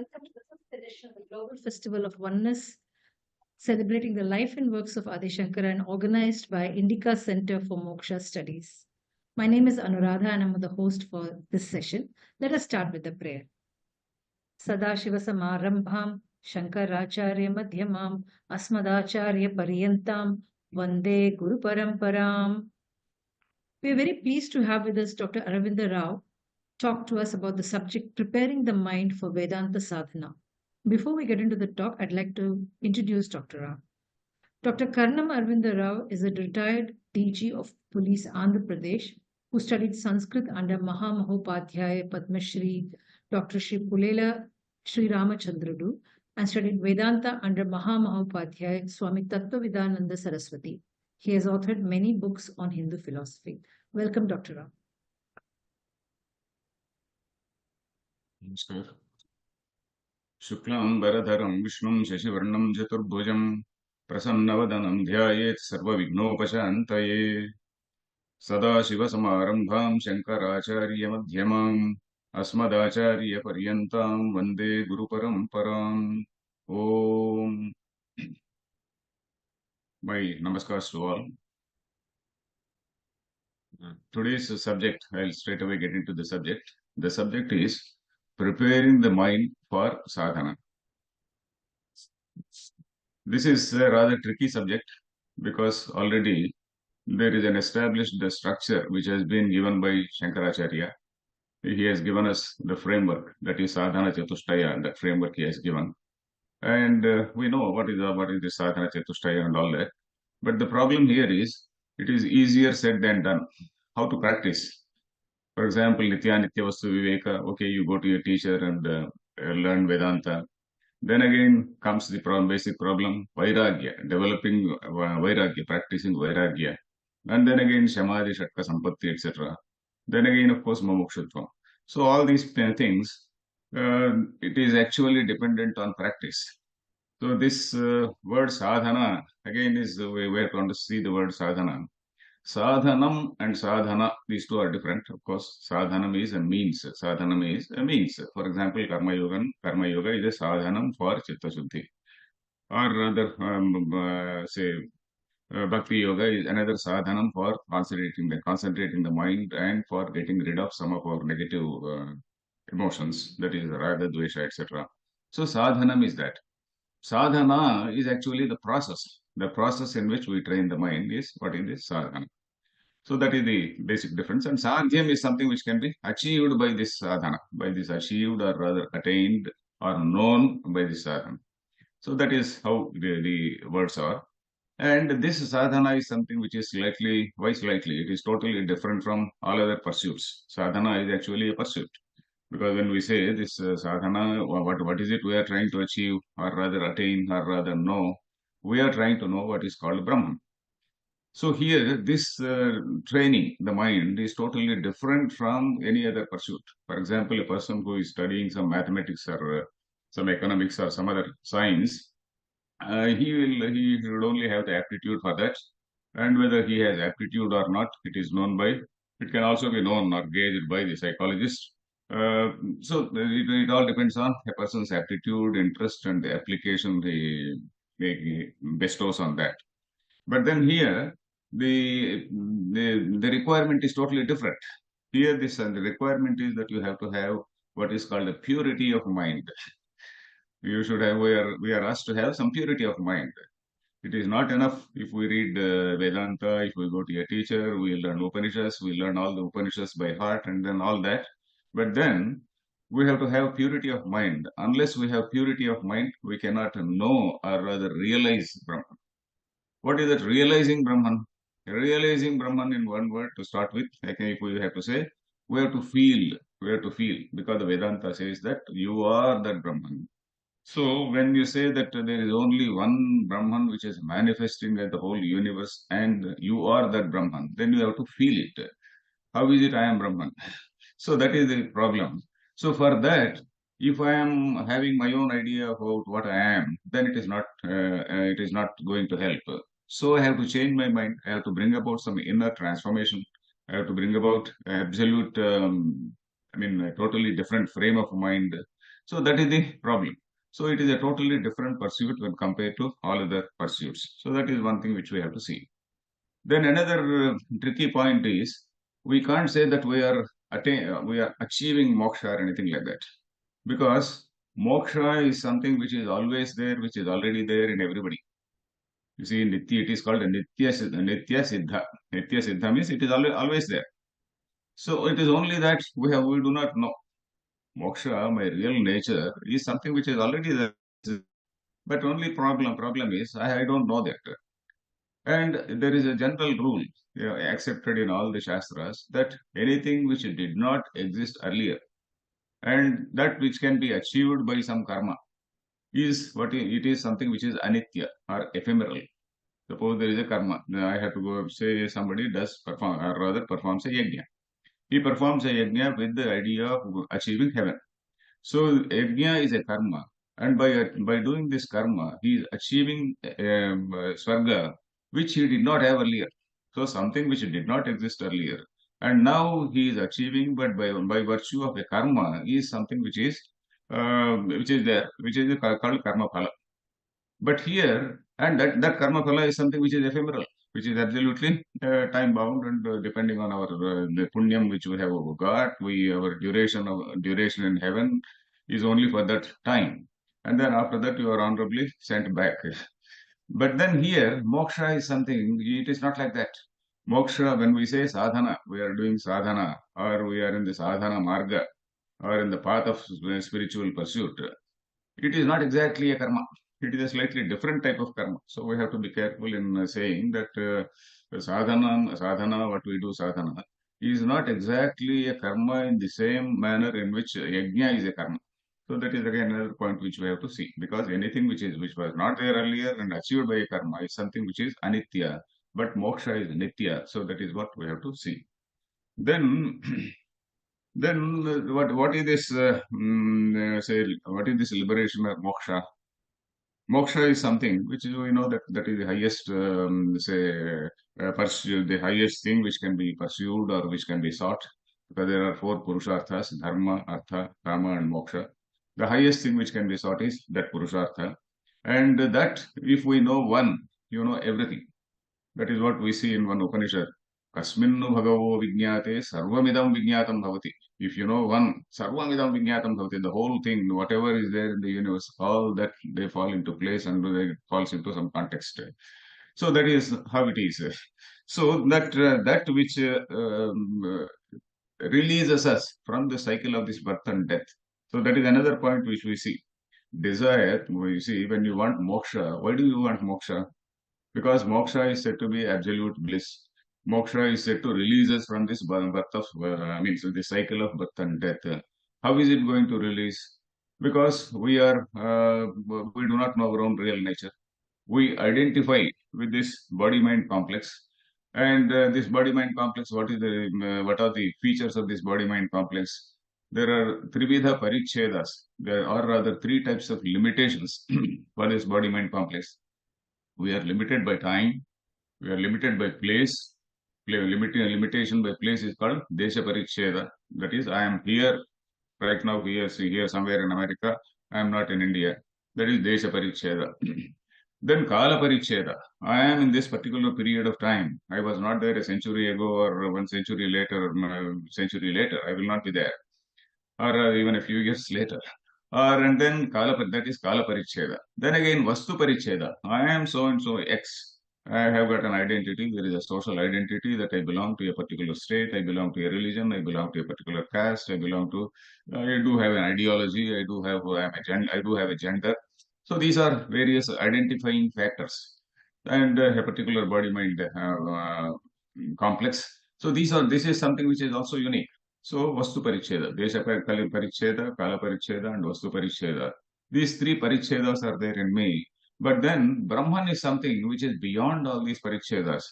Welcome to the fifth edition of the Global Festival of Oneness, celebrating the life and works of Adi Shankara and organized by Indica Center for Moksha Studies. My name is Anuradha and I'm the host for this session. Let us start with the prayer. Sadashiva Samarambham Shankaracharya Madhyamam Asmadacharya Paryantam Vande Guru Paramparam. We are very pleased to have with us Dr. Aravinda Rao talk to us about the subject Preparing the Mind for Vedanta Sadhana. Before we get into the talk, I'd like to introduce Dr. Rao. Dr. Karnam Aravinda Rao is a retired DG of Police Andhra Pradesh who studied Sanskrit under Mahamahopadhyaya Padma Shri Dr. Shri Pulela Sri Ramachandradu and studied Vedanta under Mahamahopadhyaya Swami Tattvavidananda Saraswati. He has authored many books on Hindu philosophy. Welcome, Dr. Rao. Namaskar. Shuklam Bharadharam Vishnum Shashivarnam Chaturbhujam Prasannavadanam Dhyayet Sarva Vignopashantaye Sadashiva Samarambham Shankaracharya Madhyamam Asmadacharya Paryantam Vande Guru Paramparam. Om. My namaskars to all. Today's subject, I'll straight away get into the subject. The subject is preparing the mind for sadhana. This is a rather tricky subject because already there is an established structure which has been given by Shankaracharya. He has given us the framework, that is Sadhana Chatushtaya, that framework he has given. And we know what is the Sadhana Chatushtaya and all that. But the problem here is, it is easier said than done. How to practice? For example, Nitya Vastu Viveka, okay, you go to your teacher and learn Vedanta. Then again comes the basic problem, Vairagya, developing Vairagya, practicing Vairagya. And then again, Samadhi, Shatka, Sampatti, etc. Then again, of course, Mumukshutva. So all these things, it is actually dependent on practice. So this word sadhana, again, is we have to see the word sadhana. Sadhanam and sadhana, these two are different. Of course, sadhanam is a means. Sadhanam is a means. For example, karma yoga is a sadhanam for chitta shuddhi. Or rather, say, bhakti yoga is another sadhanam for concentrating the mind and for getting rid of some of our negative emotions, that is raga, dvesha, etc. So sadhanam is that. Sadhana is actually the process. The process in which we train the mind is what is this sadhana. So that is the basic difference. And sadhyam is something which can be achieved by this sadhana, by this achieved or rather attained or known by this sadhana. So that is how the words are. And this sadhana is something which is slightly, why slightly? It is totally different from all other pursuits. Sadhana is actually a pursuit. Because when we say this sadhana, what is it we are trying to achieve, or rather attain, or rather know? We are trying to know what is called Brahman. So here, this training the mind is totally different from any other pursuit. For example, a person who is studying some mathematics or some economics or some other science, he should only have the aptitude for that. And whether he has aptitude or not, it can also be known or gauged by the psychologist. So it all depends on a person's aptitude, interest, and the application he bestows on that. But then here, the requirement is totally different. Here, the requirement is that you have to have what is called a purity of mind. You should have, we are asked to have some purity of mind. It is not enough if we read Vedanta, if we go to a teacher, we learn Upanishads, we learn all the Upanishads by heart and then all that. But then we have to have purity of mind. Unless we have purity of mind, we cannot know or rather realize Brahman. What is that realizing Brahman? Realizing Brahman in one word to start with, if we have to say, we have to feel, because the Vedanta says that you are that Brahman. So when you say that there is only one Brahman which is manifesting at the whole universe and you are that Brahman, then you have to feel it. How is it I am Brahman? So that is the problem. So for that, if I am having my own idea about what I am, then it is not going to help. So I have to change my mind. I have to bring about some inner transformation. I have to bring about absolute, a totally different frame of mind. So that is the problem. So it is a totally different pursuit when compared to all other pursuits. So that is one thing which we have to see. Then another tricky point is we can't say that we are achieving moksha or anything like that, because moksha is something which is always there, which is already there in everybody. You see, nitya, it is called a nitya siddha. Nitya siddha means it is always there. So it is only that we do not know. Moksha, my real nature, is something which is already there. But only problem is I don't know that. And there is a general rule, accepted in all the shastras, that anything which did not exist earlier and that which can be achieved by some karma is it is something which is anitya or ephemeral. Suppose there is a karma. I have to go say somebody does perform or rather performs a yajna. He performs a yajna with the idea of achieving heaven. So yajna is a karma, and by doing this karma, he is achieving swarga, which he did not have earlier. So something which did not exist earlier, and now he is achieving, but by virtue of a karma, is something which is there, which is called karma phala. But here, and that karma phala is something which is ephemeral, which is absolutely time bound, and depending on our the punyam which we have got, our duration in heaven is only for that time, and then after that you are honorably sent back. But then here, moksha is something. It is not like that. Moksha, when we say sadhana, we are doing sadhana, or we are in the sadhana marga, or in the path of spiritual pursuit. It is not exactly a karma. It is a slightly different type of karma. So we have to be careful in saying that sadhana, what we do sadhana, is not exactly a karma in the same manner in which yajna is a karma. So that is again another point which we have to see, because anything which was not there earlier and achieved by a karma is something which is anitya, but moksha is nitya. So that is what we have to see. Then what is this say what is this liberation of moksha? Moksha is something which is, we know that is the highest pursue, the highest thing which can be pursued or which can be sought, because there are four purusharthas: dharma, artha, kama, and moksha. The highest thing which can be sought is that purushartha, and that if we know one, you know everything. That is what we see in one Upanishad. Kasminnu bhagavo vijñāte sarvamidam vijñātam bhavati. If you know one, sarvamidam vijñātam bhavati, the whole thing, whatever is there in the universe, all that they fall into place and they falls into some context. So that is how it is. So that which releases us from the cycle of this birth and death. So that is another point which we see. Desire, we see, when you want moksha, why do you want moksha? Because moksha is said to be absolute bliss. Moksha is said to release us from this birth of, so the cycle of birth and death. How is it going to release? Because we do not know our own real nature. We identify with this body-mind complex, and this body-mind complex. What are the features of this body-mind complex? There are trividha parichedas. There are rather three types of limitations for this body-mind complex. We are limited by time, we are limited by place. Limitation by place is called desha paricheda. That is, I am here right now, here somewhere in America. I am not in India. That is desha paricheda. Then kala paricheda. I am in this particular period of time. I was not there a century ago or 1 century later, or century later. I will not be there, or even a few years later. And then that is Kala Paricheda. Then again, Vastu Paricheda. I am so and so X. I have got an identity. There is a social identity that I belong to a particular state. I belong to a religion. I belong to a particular caste. I do have an ideology. I do have a gender. So these are various identifying factors, and a particular body-mind complex. So this is something which is also unique. So, Vastu Paricheda, Desha Paricheda, Kala Paricheda, and Vastu Paricheda. These three Parichedas are there in me. But then Brahman is something which is beyond all these Parichedas.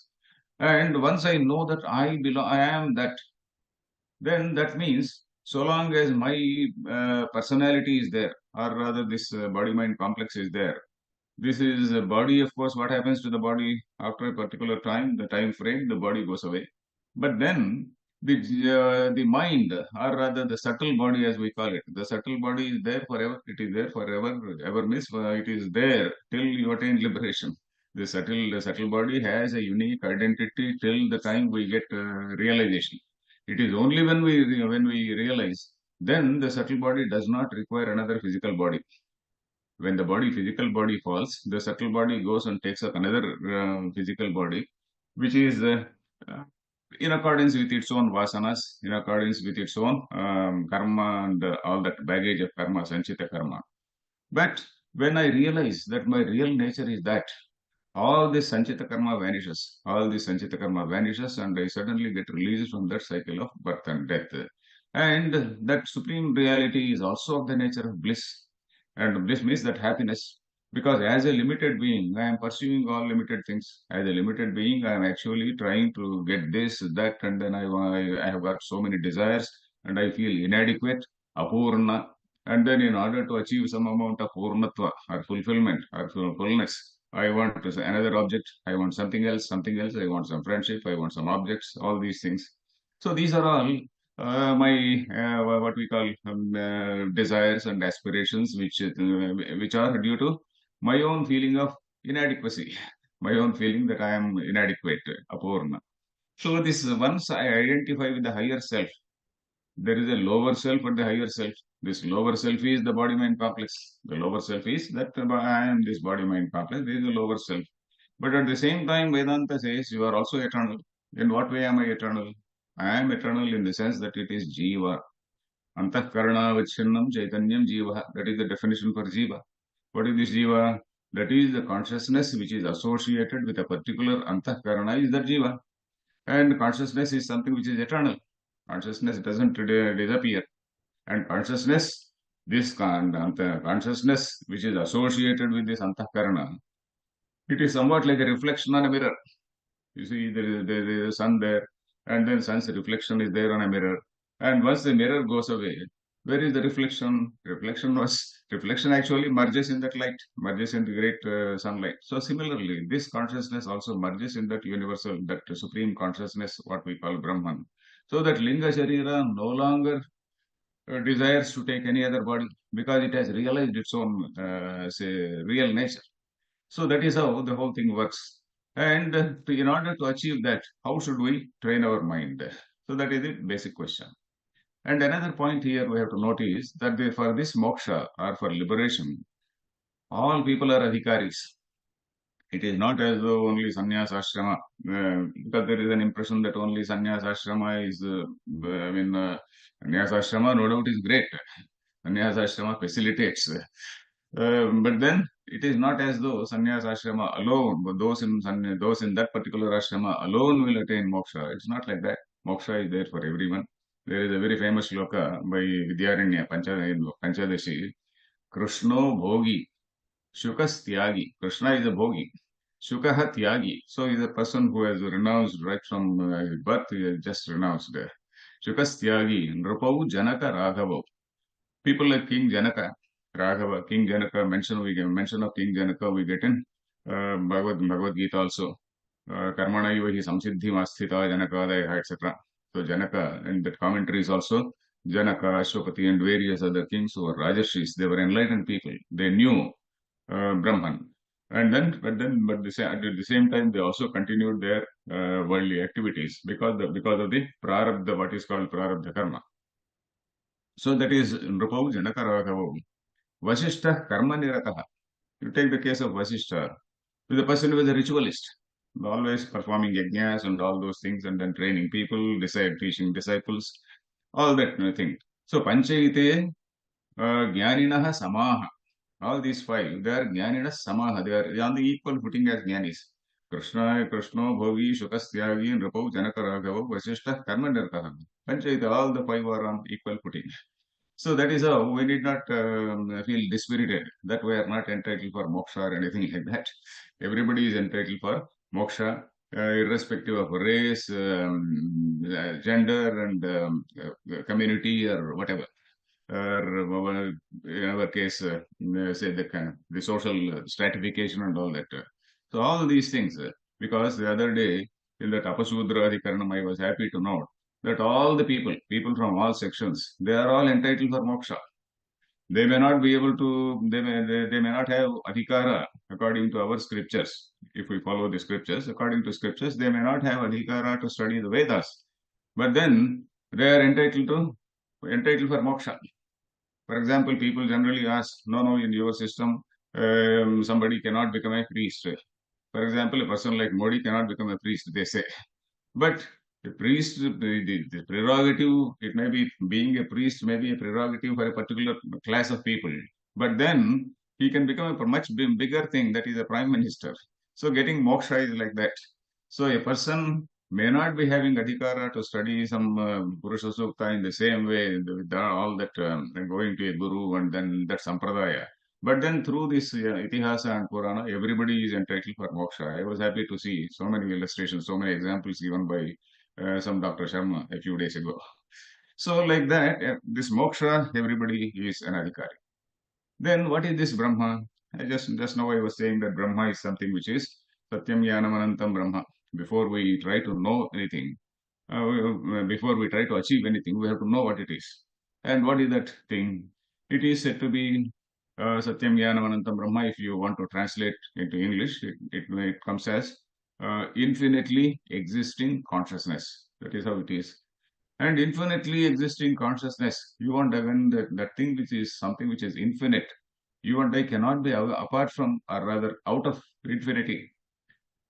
And once I know that I am that, then that means so long as my personality is there, or rather this body-mind complex is there, this is a body, of course, what happens to the body after a particular time, the time frame, the body goes away. But then the mind, or rather the subtle body as we call it, the subtle body is there forever. It is there forever. Ever means it is there till you attain liberation. The subtle body has a unique identity till the time we get realization. It is only when we realize, then the subtle body does not require another physical body. When the physical body falls, the subtle body goes and takes up another physical body, which is uh, in accordance with its own vasanas, in accordance with its own karma and all that baggage of karma, sanchita karma. But when I realize that my real nature is that, all this sanchita karma vanishes. All this sanchita karma vanishes, and I suddenly get released from that cycle of birth and death. And that supreme reality is also of the nature of bliss. And bliss means that happiness. Because as a limited being, I am pursuing all limited things. As a limited being, I am actually trying to get this, that, and then I have got so many desires, and I feel inadequate, apurna. And then, in order to achieve some amount of purnatva or fulfillment or fullness, I want another object. I want something else, something else. I want some friendship. I want some objects. All these things. So these are all my what we call desires and aspirations, which are due to my own feeling of inadequacy, my own feeling that I am inadequate, apurna. So this once I identify with the higher self, there is a lower self and the higher self. This lower self is the body mind complex. The lower self is that I am this body mind complex. There is a lower self. But at the same time, Vedanta says you are also eternal. In what way am I eternal? I am eternal in the sense that it is jiva. Antahkarana vichinnam chaitanyam jiva. That is the definition for jiva. What is this jiva? That is the consciousness which is associated with a particular antahkarana is the jiva. And consciousness is something which is eternal. Consciousness doesn't disappear. And consciousness, consciousness which is associated with this antahkarana, it is somewhat like a reflection on a mirror. You see, there is a sun there, and then sun's reflection is there on a mirror. And once the mirror goes away, where is the reflection? Reflection actually merges in that light, merges in the great sunlight. So similarly, this consciousness also merges in that universal, that supreme consciousness, what we call Brahman. So that Linga Sharira no longer desires to take any other body because it has realized its own, say, real nature. So that is how the whole thing works. And in order to achieve that, how should we train our mind? So that is the basic question. And another point here we have to notice that for this moksha or for liberation, all people are adhikaris. It is not as though only sannyas ashrama, because there is an impression that only sannyas ashrama is, sannyas ashrama no doubt is great. Sannyas ashrama facilitates. But then it is not as though sannyas ashrama alone, but those in that particular ashrama alone will attain moksha. It's not like that. Moksha is there for everyone. There is a very famous shloka by Vidyaranya Panchadashi. Krishno bhogi, Shukas tyagi. Krishna is a bhogi. Shukaha tyagi. So he is a person who has renounced right from his birth. He has just renounced. Shukas tyagi. Nrupau Janaka Raghava. People like King Janaka, Raghava, King Janaka, mention of King Janaka we get in Bhagavad Gita also. Karmana yuva hi samsiddhi masthita Janakadaya, etc. So Janaka, and that commentary is also Janaka, Ashwapati, and various other kings who were Rajarshis. They were enlightened people. They knew Brahman. And then, at the same time, they also continued their worldly activities because of the prarabdha, what is called prarabdha karma. So that is Nrupau Janaka Raghava. Vasishta Karma Nirataha. You take the case of Vasishta. The person who is a ritualist, always performing yajnas and all those things, and then training people, teaching disciples, all that thing. So Panchayite Jnaninaha Samaha. All these five, they are Jnanina Samaha. They are on the equal footing as Jnanis. Krishna, Bhogi, Shukastyagi, Nrupau, Janaka Raghava, Vasishta, Karma Nirataha. Panchayite, all the five are on equal footing. So that is how we need not feel dispirited that we are not entitled for moksha or anything like that. Everybody is entitled for moksha, irrespective of race, gender, and community or whatever. Or in our case, say the social stratification and all that. So all these things, because the other day in that Apasudra Adhikaranam, I was happy to note that all the people from all sections, they are all entitled for moksha. They may not be able to, they may not have adhikara according to our scriptures. If we follow the scriptures, according to scriptures, they may not have adhikara to study the Vedas. But then they are entitled for moksha. For example, people generally ask, no, in your system, somebody cannot become a priest. For example, a person like Modi cannot become a priest, they say. But the priest, the prerogative, it may be being a priest, may be a prerogative for a particular class of people. But then he can become a much bigger thing, that is a prime minister. So getting moksha is like that. So a person may not be having adhikara to study some Purusha Sukta in the same way, with all that going to a guru and then that sampradaya. But then through this Itihasa and Purana, everybody is entitled for moksha. I was happy to see so many illustrations, so many examples given by some Dr. Sharma a few days ago. So like that, this moksha, everybody is an adhikari. Then what is this Brahma? Just now I was saying that Brahma is something which is Satyam Jnanam Anantam Brahma. Before we try to know anything, before we try to achieve anything, we have to know what it is. And what is that thing? It is said to be Satyam Jnanam Anantam Brahma. If you want to translate into English, it comes as infinitely existing consciousness. That is how it is. And infinitely existing consciousness, you and I, when that thing which is something which is infinite, you and I cannot be apart from, or rather out of infinity.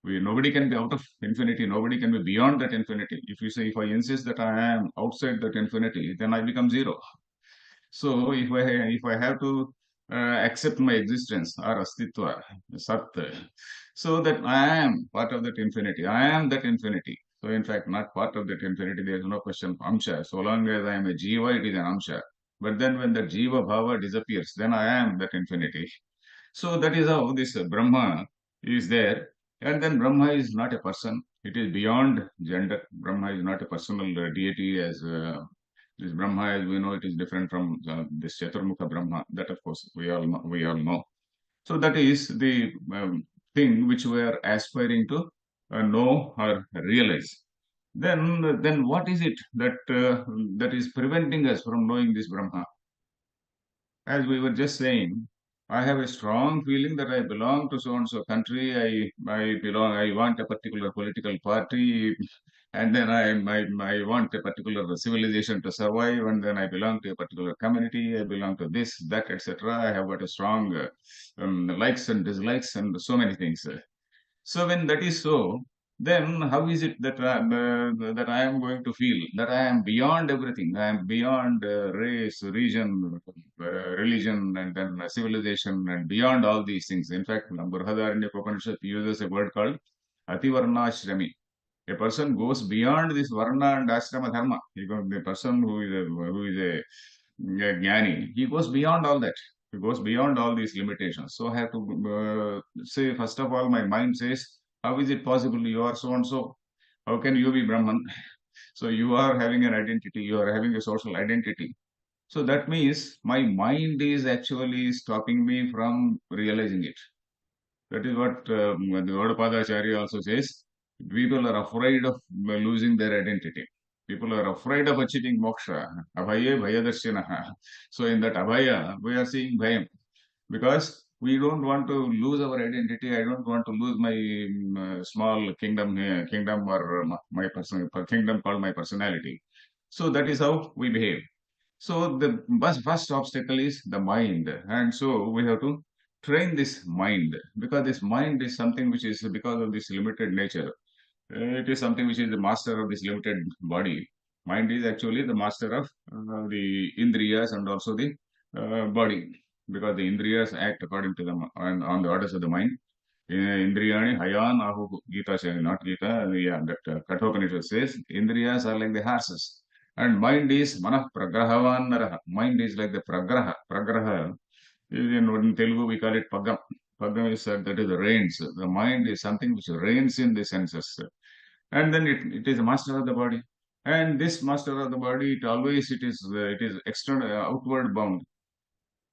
Nobody can be out of infinity. Nobody can be beyond that infinity. If you say, if I insist that I am outside that infinity, then I become zero. So if I have to accept my existence or astitva, sat, so that I am part of that infinity, I am that infinity. So in fact, not part of that infinity, there is no question of amsha. So long as I am a jiva, it is an amsha. But then when that jiva bhava disappears, then I am that infinity. So that is how this Brahma is there. And then Brahma is not a person. It is beyond gender. Brahma is not a personal deity as this Brahma, as we know, it is different from this Chaturmukha Brahma. That, of course, we all know. So that is the thing which we are aspiring to know or realize. Then what is it that is preventing us from knowing this Brahma? As we were just saying, I have a strong feeling that I belong to so and so country. I want a particular political party, and then I want a particular civilization to survive, and then I belong to a particular community. I belong to this, that, etc. I have got a strong likes and dislikes and so many things. So when that is so, then how is it that I am going to feel that I am beyond everything? I am beyond race, region, religion, and then civilization, and beyond all these things. In fact, Bhagavadpadacharya Upanishad uses a word called Ativarnashrami. A person goes beyond this varna and ashrama dharma. The person who is a jnani, he goes beyond all that. He goes beyond all these limitations. So I have to say, first of all, my mind says, how is it possible you are so and so? How can you be Brahman? So you are having an identity, you are having a social identity. So that means my mind is actually stopping me from realizing it. That is what the Bhagavadpadacharya also says. People are afraid of losing their identity. People are afraid of achieving moksha. Abhaye bhayadarshinaha. So in that abhaya, we are seeing bhayam. Because we don't want to lose our identity. I don't want to lose my small kingdom here, kingdom or my personal kingdom called my personality. So that is how we behave. So the first obstacle is the mind, and so we have to train this mind, because this mind is something which is, because of this limited nature. It is something which is the master of this limited body. Mind is actually the master of the indriyas and also the body, because the indriyas act according to the on the orders of the mind. Indriyani hayan ahu, Gita says, not Gita, yeah, that Kathopanishad says, Indriyas are like the horses. And mind is manah pragrahavan naraha. Mind is like the pragraha. Pragraha, in Telugu we call it pagam. Pagam is that is the reins. The mind is something which reigns in the senses. And then it is a master of the body. And this master of the body, it is external, outward bound.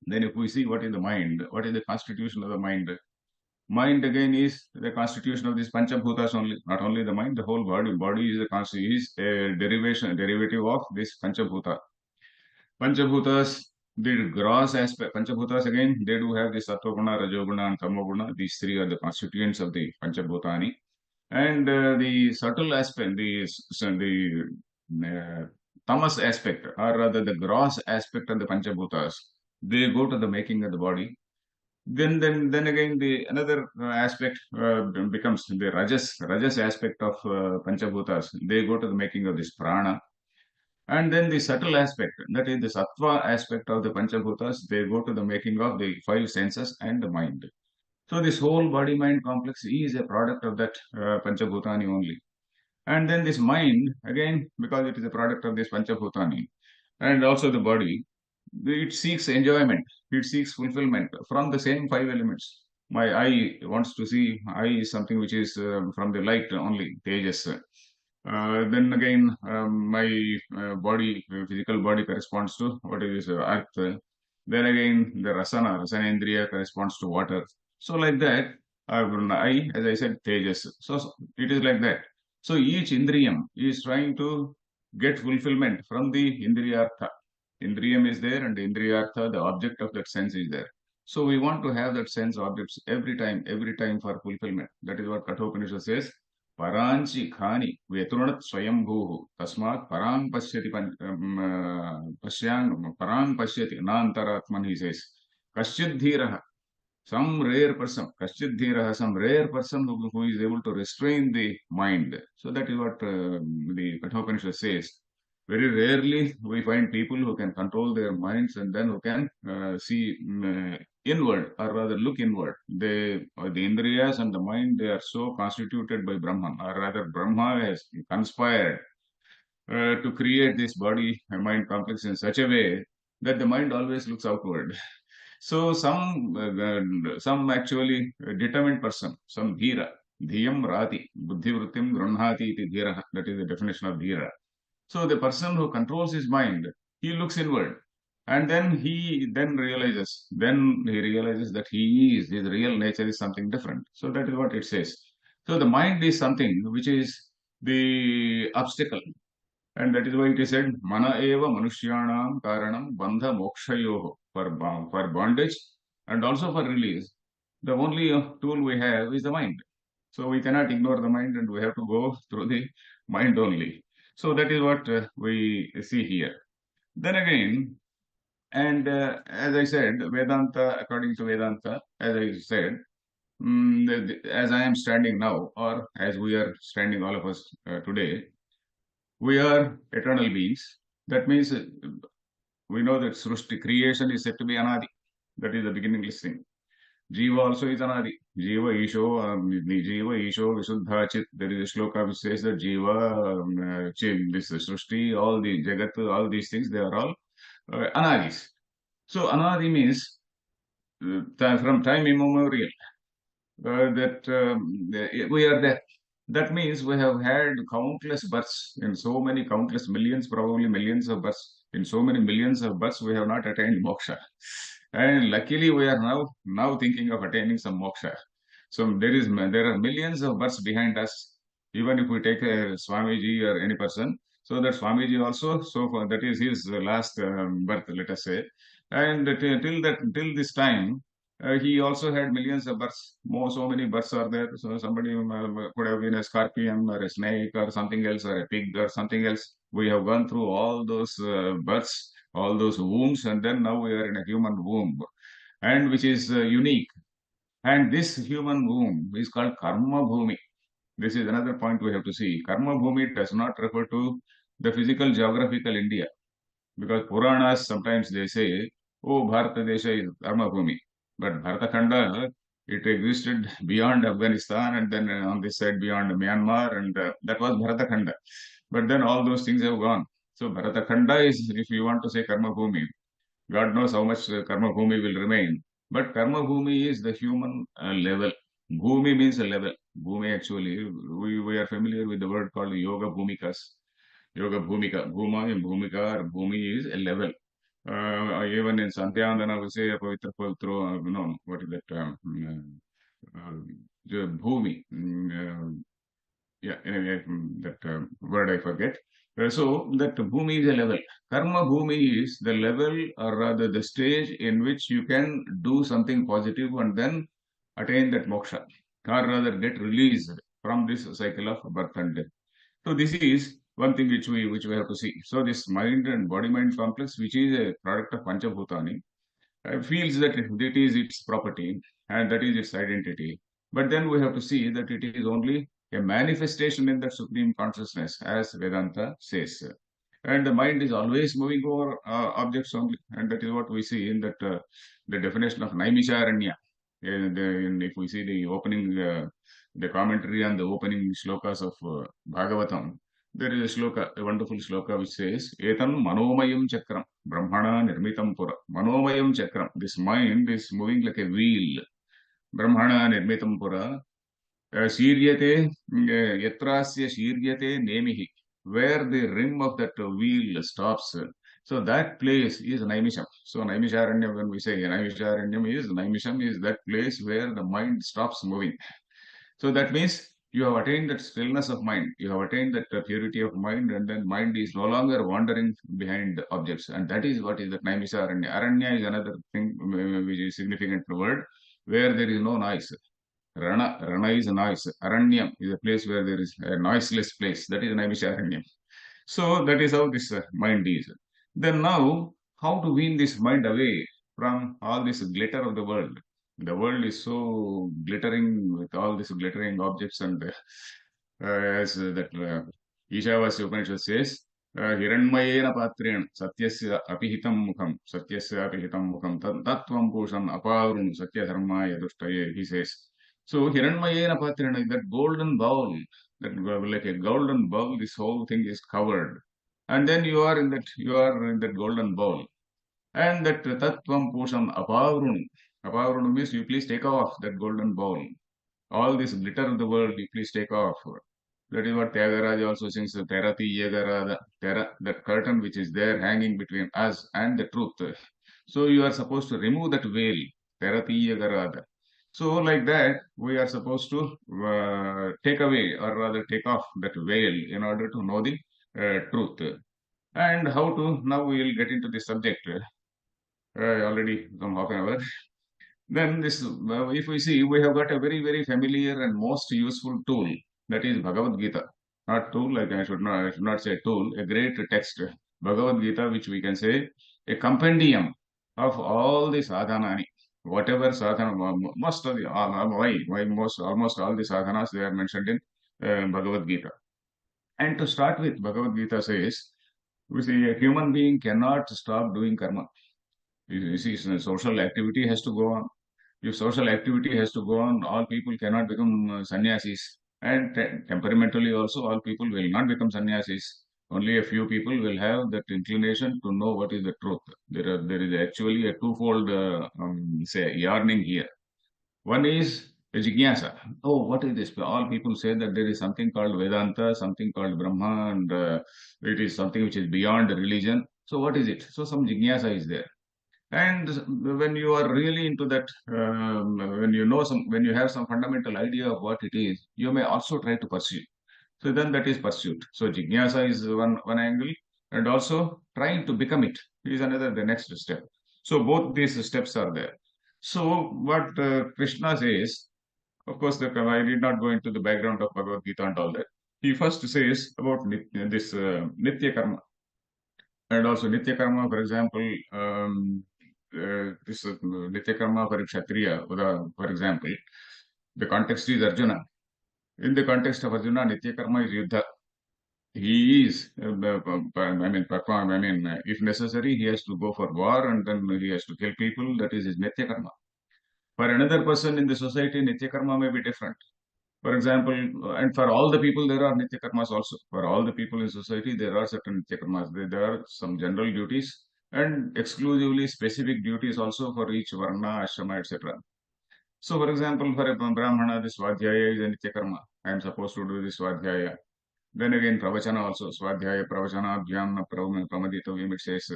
Then if we see what is the mind, what is the constitution of the mind, Mind again is the constitution of these Panchabhutas only, not only the mind, the whole body. Body is a derivative of this Panchabhuta. Panchabhutas, the gross aspect, Panchabhutas again, they do have the Sattva-guna, Rajoguna, and Tamoguna. These three are the constituents of the Panchabhutani. And the subtle aspect, the tamas aspect, or rather the gross aspect of the Panchabhutas, they go to the making of the body. Then again, the another aspect becomes the rajas aspect of Panchabhutas. They go to the making of this prana. And then the subtle aspect, that is the sattva aspect of the Panchabhutas, they go to the making of the five senses and the mind. So this whole body-mind complex is a product of that Panchabhutani only. And then this mind, again, because it is a product of this Panchabhutani, and also the body, it seeks enjoyment, it seeks fulfillment from the same five elements. My eye wants to see, eye is something which is from the light only, tejas. Then again, my physical body corresponds to what is earth. Then again, the rasanendriya corresponds to water. So like that, I, as I said, tejas. So it is like that. So each indriyam is trying to get fulfillment from the indriyartha. Indriyam is there and the indriyartha, the object of that sense is there. So we want to have that sense objects every time for fulfillment. That is what Kathopanishad says. Paranchi khani vetrunat swayambhuhu tasmat parang pashyati pasyang parang pashyati nantaratman, he says. Kasyid dhiraha, some rare person, Kasyid dhiraha, some rare person who is able to restrain the mind. So that is what the Kathopanishad says. Very rarely we find people who can control their minds and then who can see inward, or rather look inward. The Indriyas and the mind, they are so constituted by Brahman, or rather Brahma has conspired to create this body-mind complex in such a way that the mind always looks outward. So some actually determined person, some dhira, dhiyam rati, buddhi vrittim grunhati iti dhira. That is the definition of dhira. So the person who controls his mind, he looks inward, and then he realizes that his real nature is something different. So that is what it says. So the mind is something which is the obstacle, and that is why it is said, mana eva manushyanam karanam bandha mokshayoho, for bondage and also for release. The only tool we have is the mind. So we cannot ignore the mind and we have to go through the mind only. So that is what we see here. Then again, and as I said, Vedanta, according to Vedanta, as I said, as I am standing now, or as we are standing all of us today, we are eternal beings. That means we know that Srushti, creation is said to be Anadi. That is the beginningless thing. Jiva also is Anadi. Jiva Isho, Visuddha Chit. There is a shloka which says that Jiva, this Srushti, all the Jagat, all these things, they are all Anadis. So Anadi means from time immemorial that we are there. That means we have had countless births in so many countless millions, probably millions of births. In so many millions of births, we have not attained moksha. And luckily, we are now thinking of attaining some moksha. So there are millions of births behind us. Even if we take a Swamiji or any person, so that Swamiji also, so far, that is his last birth, let us say, and till this time, he also had millions of births. So many births are there. So somebody could have been a scorpion or a snake or something else, or a pig or something else. We have gone through all those births, all those wombs, and then now we are in a human womb, and which is unique. And this human womb is called Karma Bhumi. This is another point we have to see. Karma Bhumi does not refer to the physical geographical India, because Puranas sometimes they say, oh, Bharatadesha is Karma Bhumi. But Bharatakhanda, it existed beyond Afghanistan and then on this side beyond Myanmar, and that was Bharatakhanda. But then all those things have gone. So Bharatakhanda is, if you want to say Karma Bhumi, God knows how much Karma Bhumi will remain. But Karma Bhumi is the human level. Bhumi means a level. Bhumi actually, we are familiar with the word called Yoga Bhumikas. Yoga Bhumika. Bhuma and Bhumika or Bhumi is a level. Even in Santyandana, we say Pavitra Pavitro, what is that? bhumi. Yeah, anyway, that word I forget. So that bhumi is a level. Karma bhumi is the level, or rather the stage in which you can do something positive and then attain that moksha, or rather get released from this cycle of birth and death. So this is one thing which we have to see. So this mind and body mind complex, which is a product of Panchabhutani, feels that it is its property and that is its identity. But then we have to see that it is only a manifestation in the supreme consciousness, as Vedanta says. And the mind is always moving over objects only, and that is what we see in that the definition of Naimisharanya. If we see the opening, the commentary on the opening shlokas of Bhagavatam, there is a shloka, a wonderful shloka which says, Etan manomayam chakram, brahmana nirmitam pura. Manomayam chakram, this mind is moving like a wheel. Brahmana nirmitam pura. Shiryate, yatrasya shiryate nemihi. Where the rim of that wheel stops. So that place is Naimisham. So Naimisharanyam, when we say Naimisham is that place where the mind stops moving. So that means you have attained that stillness of mind, you have attained that purity of mind, and then mind is no longer wandering behind objects. And that is what is that Naimisa Aranya. Aranya is another thing which is significant word where there is no noise. Rana is a noise. Aranyam is a place where there is a noiseless place. That is Naimisa Aranyam. So that is how this mind is. Then now, how to wean this mind away from all this glitter of the world? The world is so glittering with all these glittering objects, and as that Ishavasya Upanishad says, Hiranmayena patrena satyasya apihitam mukham, satyasya apihitam mukham, tattvam pusham apavrun satya dharmaya dushtaye, he says. So Hiranmayena patrena, that golden bowl, that like a golden bowl, this whole thing is covered. And then you are in that golden bowl. And that tattvam pusham apavrun. Apavrun means you please take off that golden bowl. All this glitter of the world, you please take off. That is what Tyagaraja also sings, Terati Yagarada, that curtain which is there hanging between us and the truth. So you are supposed to remove that veil, Terati Yagarada. So like that, we are supposed to take away, or rather take off that veil in order to know the truth. And how to, now we will get into the subject. Already some half an hour. Then this, if we see, we have got a very, very familiar and most useful tool, that is Bhagavad Gita. Not tool, like I should not say tool, a great text, Bhagavad Gita, which we can say a compendium of all the sadhana, whatever sadhana, most of the, why most, almost all the sadhanas, they are mentioned in Bhagavad Gita. And to start with, Bhagavad Gita says, we see a human being cannot stop doing karma. You see, social activity has to go on. If social activity has to go on, all people cannot become sannyasis. And temperamentally also, all people will not become sannyasis. Only a few people will have that inclination to know what is the truth. There is actually a twofold, say, yearning here. One is a jignasa. Oh, what is this? All people say that there is something called Vedanta, something called Brahma, and it is something which is beyond religion. So what is it? So some jignasa is there. And when you are really into that, when you have some fundamental idea of what it is, you may also try to pursue. So then that is pursuit. So jignasa is one angle, and also trying to become it is another, the next step. So both these steps are there. So what Krishna says, of course, I did not go into the background of Bhagavad Gita and all that. He first says about this nitya karma, and also nitya karma, for example. This Nitya Karma for Kshatriya, for example, the context is Arjuna. In the context of Arjuna, Nitya Karma is Yuddha. He is, if necessary, he has to go for war and then he has to kill people. That is his Nitya Karma. For another person in the society, Nitya Karma may be different. For example, and for all the people, there are Nitya Karmas also. For all the people in society, there are certain Nitya Karmas. There are some general duties and exclusively specific duties also for each Varna, Ashrama, etc. So, for example, for a Brahmana, this Swadhyaya is a Nitya Karma. I am supposed to do this Swadhyaya. Then again, Pravachana also, Swadhyaya, Pravachana, Abhyam, Pramaditavim, it says.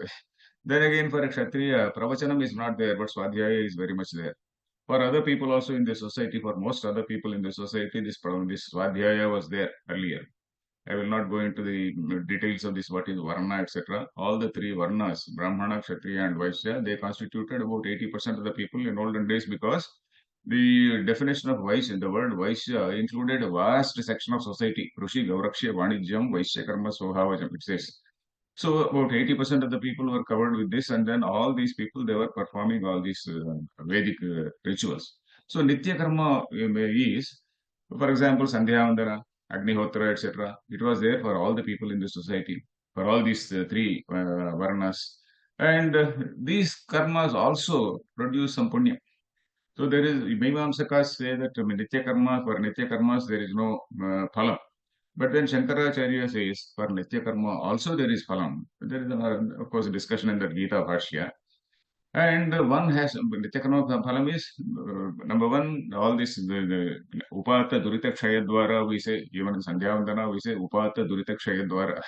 Then again, for a Kshatriya, Pravachanam is not there, but Swadhyaya is very much there. For other people also in the society, for most other people in the society, this Swadhyaya was there earlier. I will not go into the details of this, what is Varna, etc. All the three Varnas, Brahmana, Kshatriya, and Vaishya, they constituted about 80% of the people in olden days, because the definition of Vaishya, the word Vaishya, included a vast section of society. Krushi, Gauraksha, Vanijyam, Vaishya, Karma, Swabhavajam, it says. So about 80% of the people were covered with this, and then all these people, they were performing all these Vedic rituals. So Nitya Karma is, for example, Sandhyavandana, Agnihotra, etc. It was there for all the people in the society, for all these three Varnas. And these karmas also produce some punya. So there is, Mimamsakas say that Nitya Karma, for Nitya Karmas, there is no phala. But then Shankaracharya says for Nitya Karma also there is phalam. There is, of course, a discussion in the Gita Bhashya. And one has Nitya Karma phalam is number one, all this the Upata Durita Kshaya Dwara, we say, even in Sandhyavandana, we say Upata Durita Kshaya Dwara.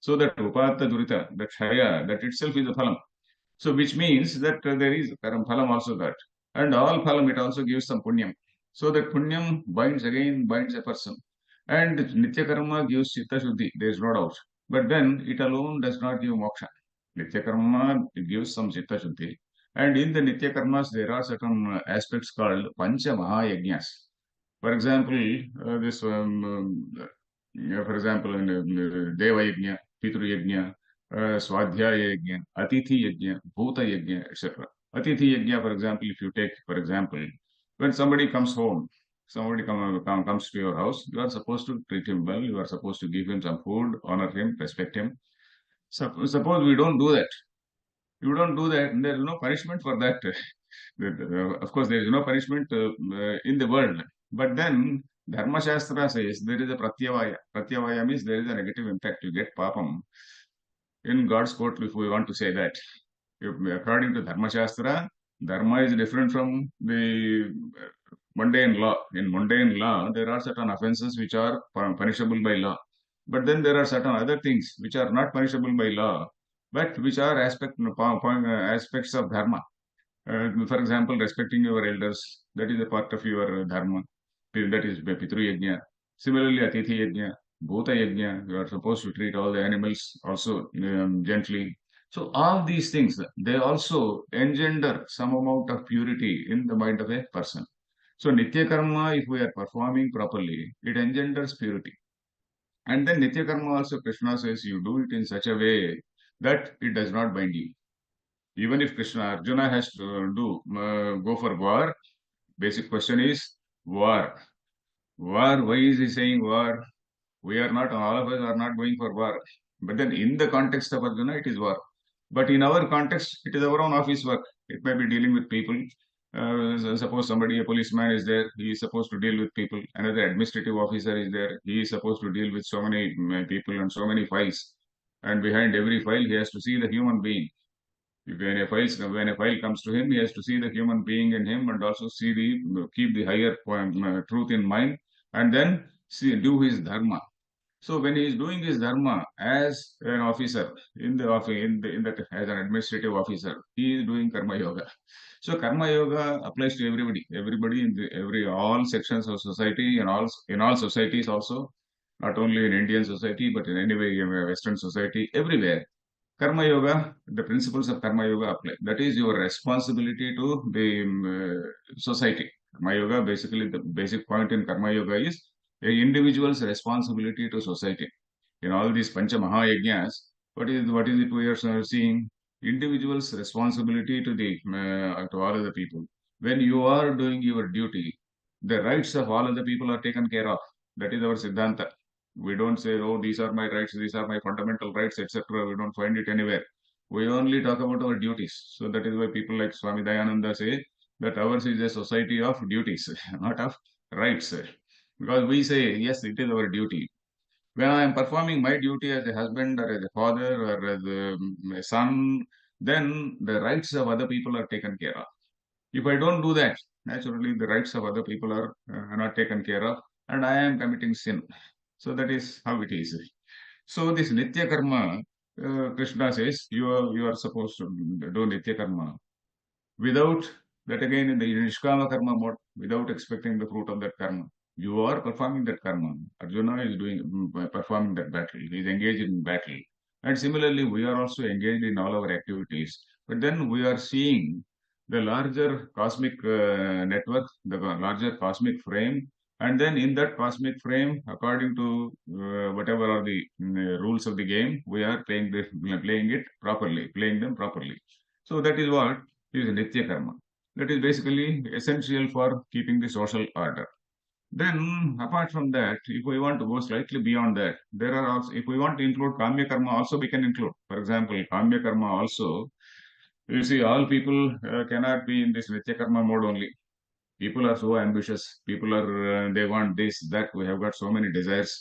So that Upata Durita, that Kshaya, that itself is a phalam. So which means that there is karam phalam also that. And all phalam, it also gives some punyam. So that punyam binds a person. And Nitya Karma gives Chitta Shuddhi, there is no doubt. But then it alone does not give moksha. Nitya Karma gives some Chitta Shuddhi. And in the Nitya Karmas, there are certain aspects called Pancha Mahayajnas. For example, for example, in Deva Yajna, Pitru Yajna, Swadhyaya Yajna, Atithi Yajna, Bhuta Yajna, etc. Atithi Yajna, for example, if you take, for example, when somebody comes home, comes to your house, you are supposed to treat him well, you are supposed to give him some food, honor him, respect him. Suppose we don't do that. You don't do that, and there is no punishment for that. Of course, there is no punishment in the world. But then, Dharma Shastra says there is a pratyavaya. Pratyavaya means there is a negative impact. You get papam. In God's court, if we want to say that. According to Dharma Shastra, Dharma is different from the mundane law. In mundane law, there are certain offenses which are punishable by law. But then there are certain other things which are not punishable by law, but which are aspects of Dharma. For example, respecting your elders, that is a part of your dharma. That is Pitru Yajna. Similarly, Atithi Yajna, Bhuta Yajna, you are supposed to treat all the animals also gently. So all these things, they also engender some amount of purity in the mind of a person. So Nitya Karma, if we are performing properly, it engenders purity. And then Nitya Karma also, Krishna says, you do it in such a way that it does not bind you. Even if Arjuna has to go for war, basic question is war. War, why is he saying war? We are not, all of us are not going for war. But then in the context of Arjuna, it is war. But in our context, it is our own office work. It may be dealing with people. Suppose somebody, a policeman is there, he is supposed to deal with people. Another administrative officer is there, he is supposed to deal with so many people and so many files. And behind every file, he has to see the human being. When a file comes to him, he has to see the human being in him and also keep the higher truth in mind, and then do his dharma. So when he is doing his dharma as an officer in the office, as an administrative officer, he is doing karma yoga. So karma yoga applies to everybody in all sections of society, and in all societies also, not only in Indian society but in Western society, everywhere. Karma Yoga, the principles of Karma Yoga apply. That is your responsibility to the society. Karma Yoga, basically, the basic point in Karma Yoga is a individual's responsibility to society. In all these Pancha Mahayajnas, what is it we are seeing? Individual's responsibility to all of the people. When you are doing your duty, the rights of all of the people are taken care of. That is our Siddhanta. We don't say, oh, these are my rights, these are my fundamental rights, etc. We don't find it anywhere. We only talk about our duties. So that is why people like Swami Dayananda say that ours is a society of duties, not of rights. Because we say, yes, it is our duty. When I am performing my duty as a husband or as a father or as a son, then the rights of other people are taken care of. If I don't do that, naturally the rights of other people are not taken care of, and I am committing sin. So that is how it is. So this Nitya Karma, Krishna says, you are supposed to do Nitya Karma without that again in the Nishkama karma mode, without expecting the fruit of that karma. You are performing that karma. Arjuna is performing that battle. He is engaged in battle. And similarly, we are also engaged in all our activities. But then we are seeing the larger cosmic network, the larger cosmic frame, and then in that cosmic frame, according to whatever are the rules of the game, we are playing it properly, playing them properly. So that is what is Nitya Karma. That is basically essential for keeping the social order. Then, apart from that, if we want to go slightly beyond that, there are also, if we want to include Kamya Karma, also we can include. For example, Kamya Karma also, you see, all people cannot be in this Nitya Karma mode only. People are so ambitious. People are, they want this, that. We have got so many desires.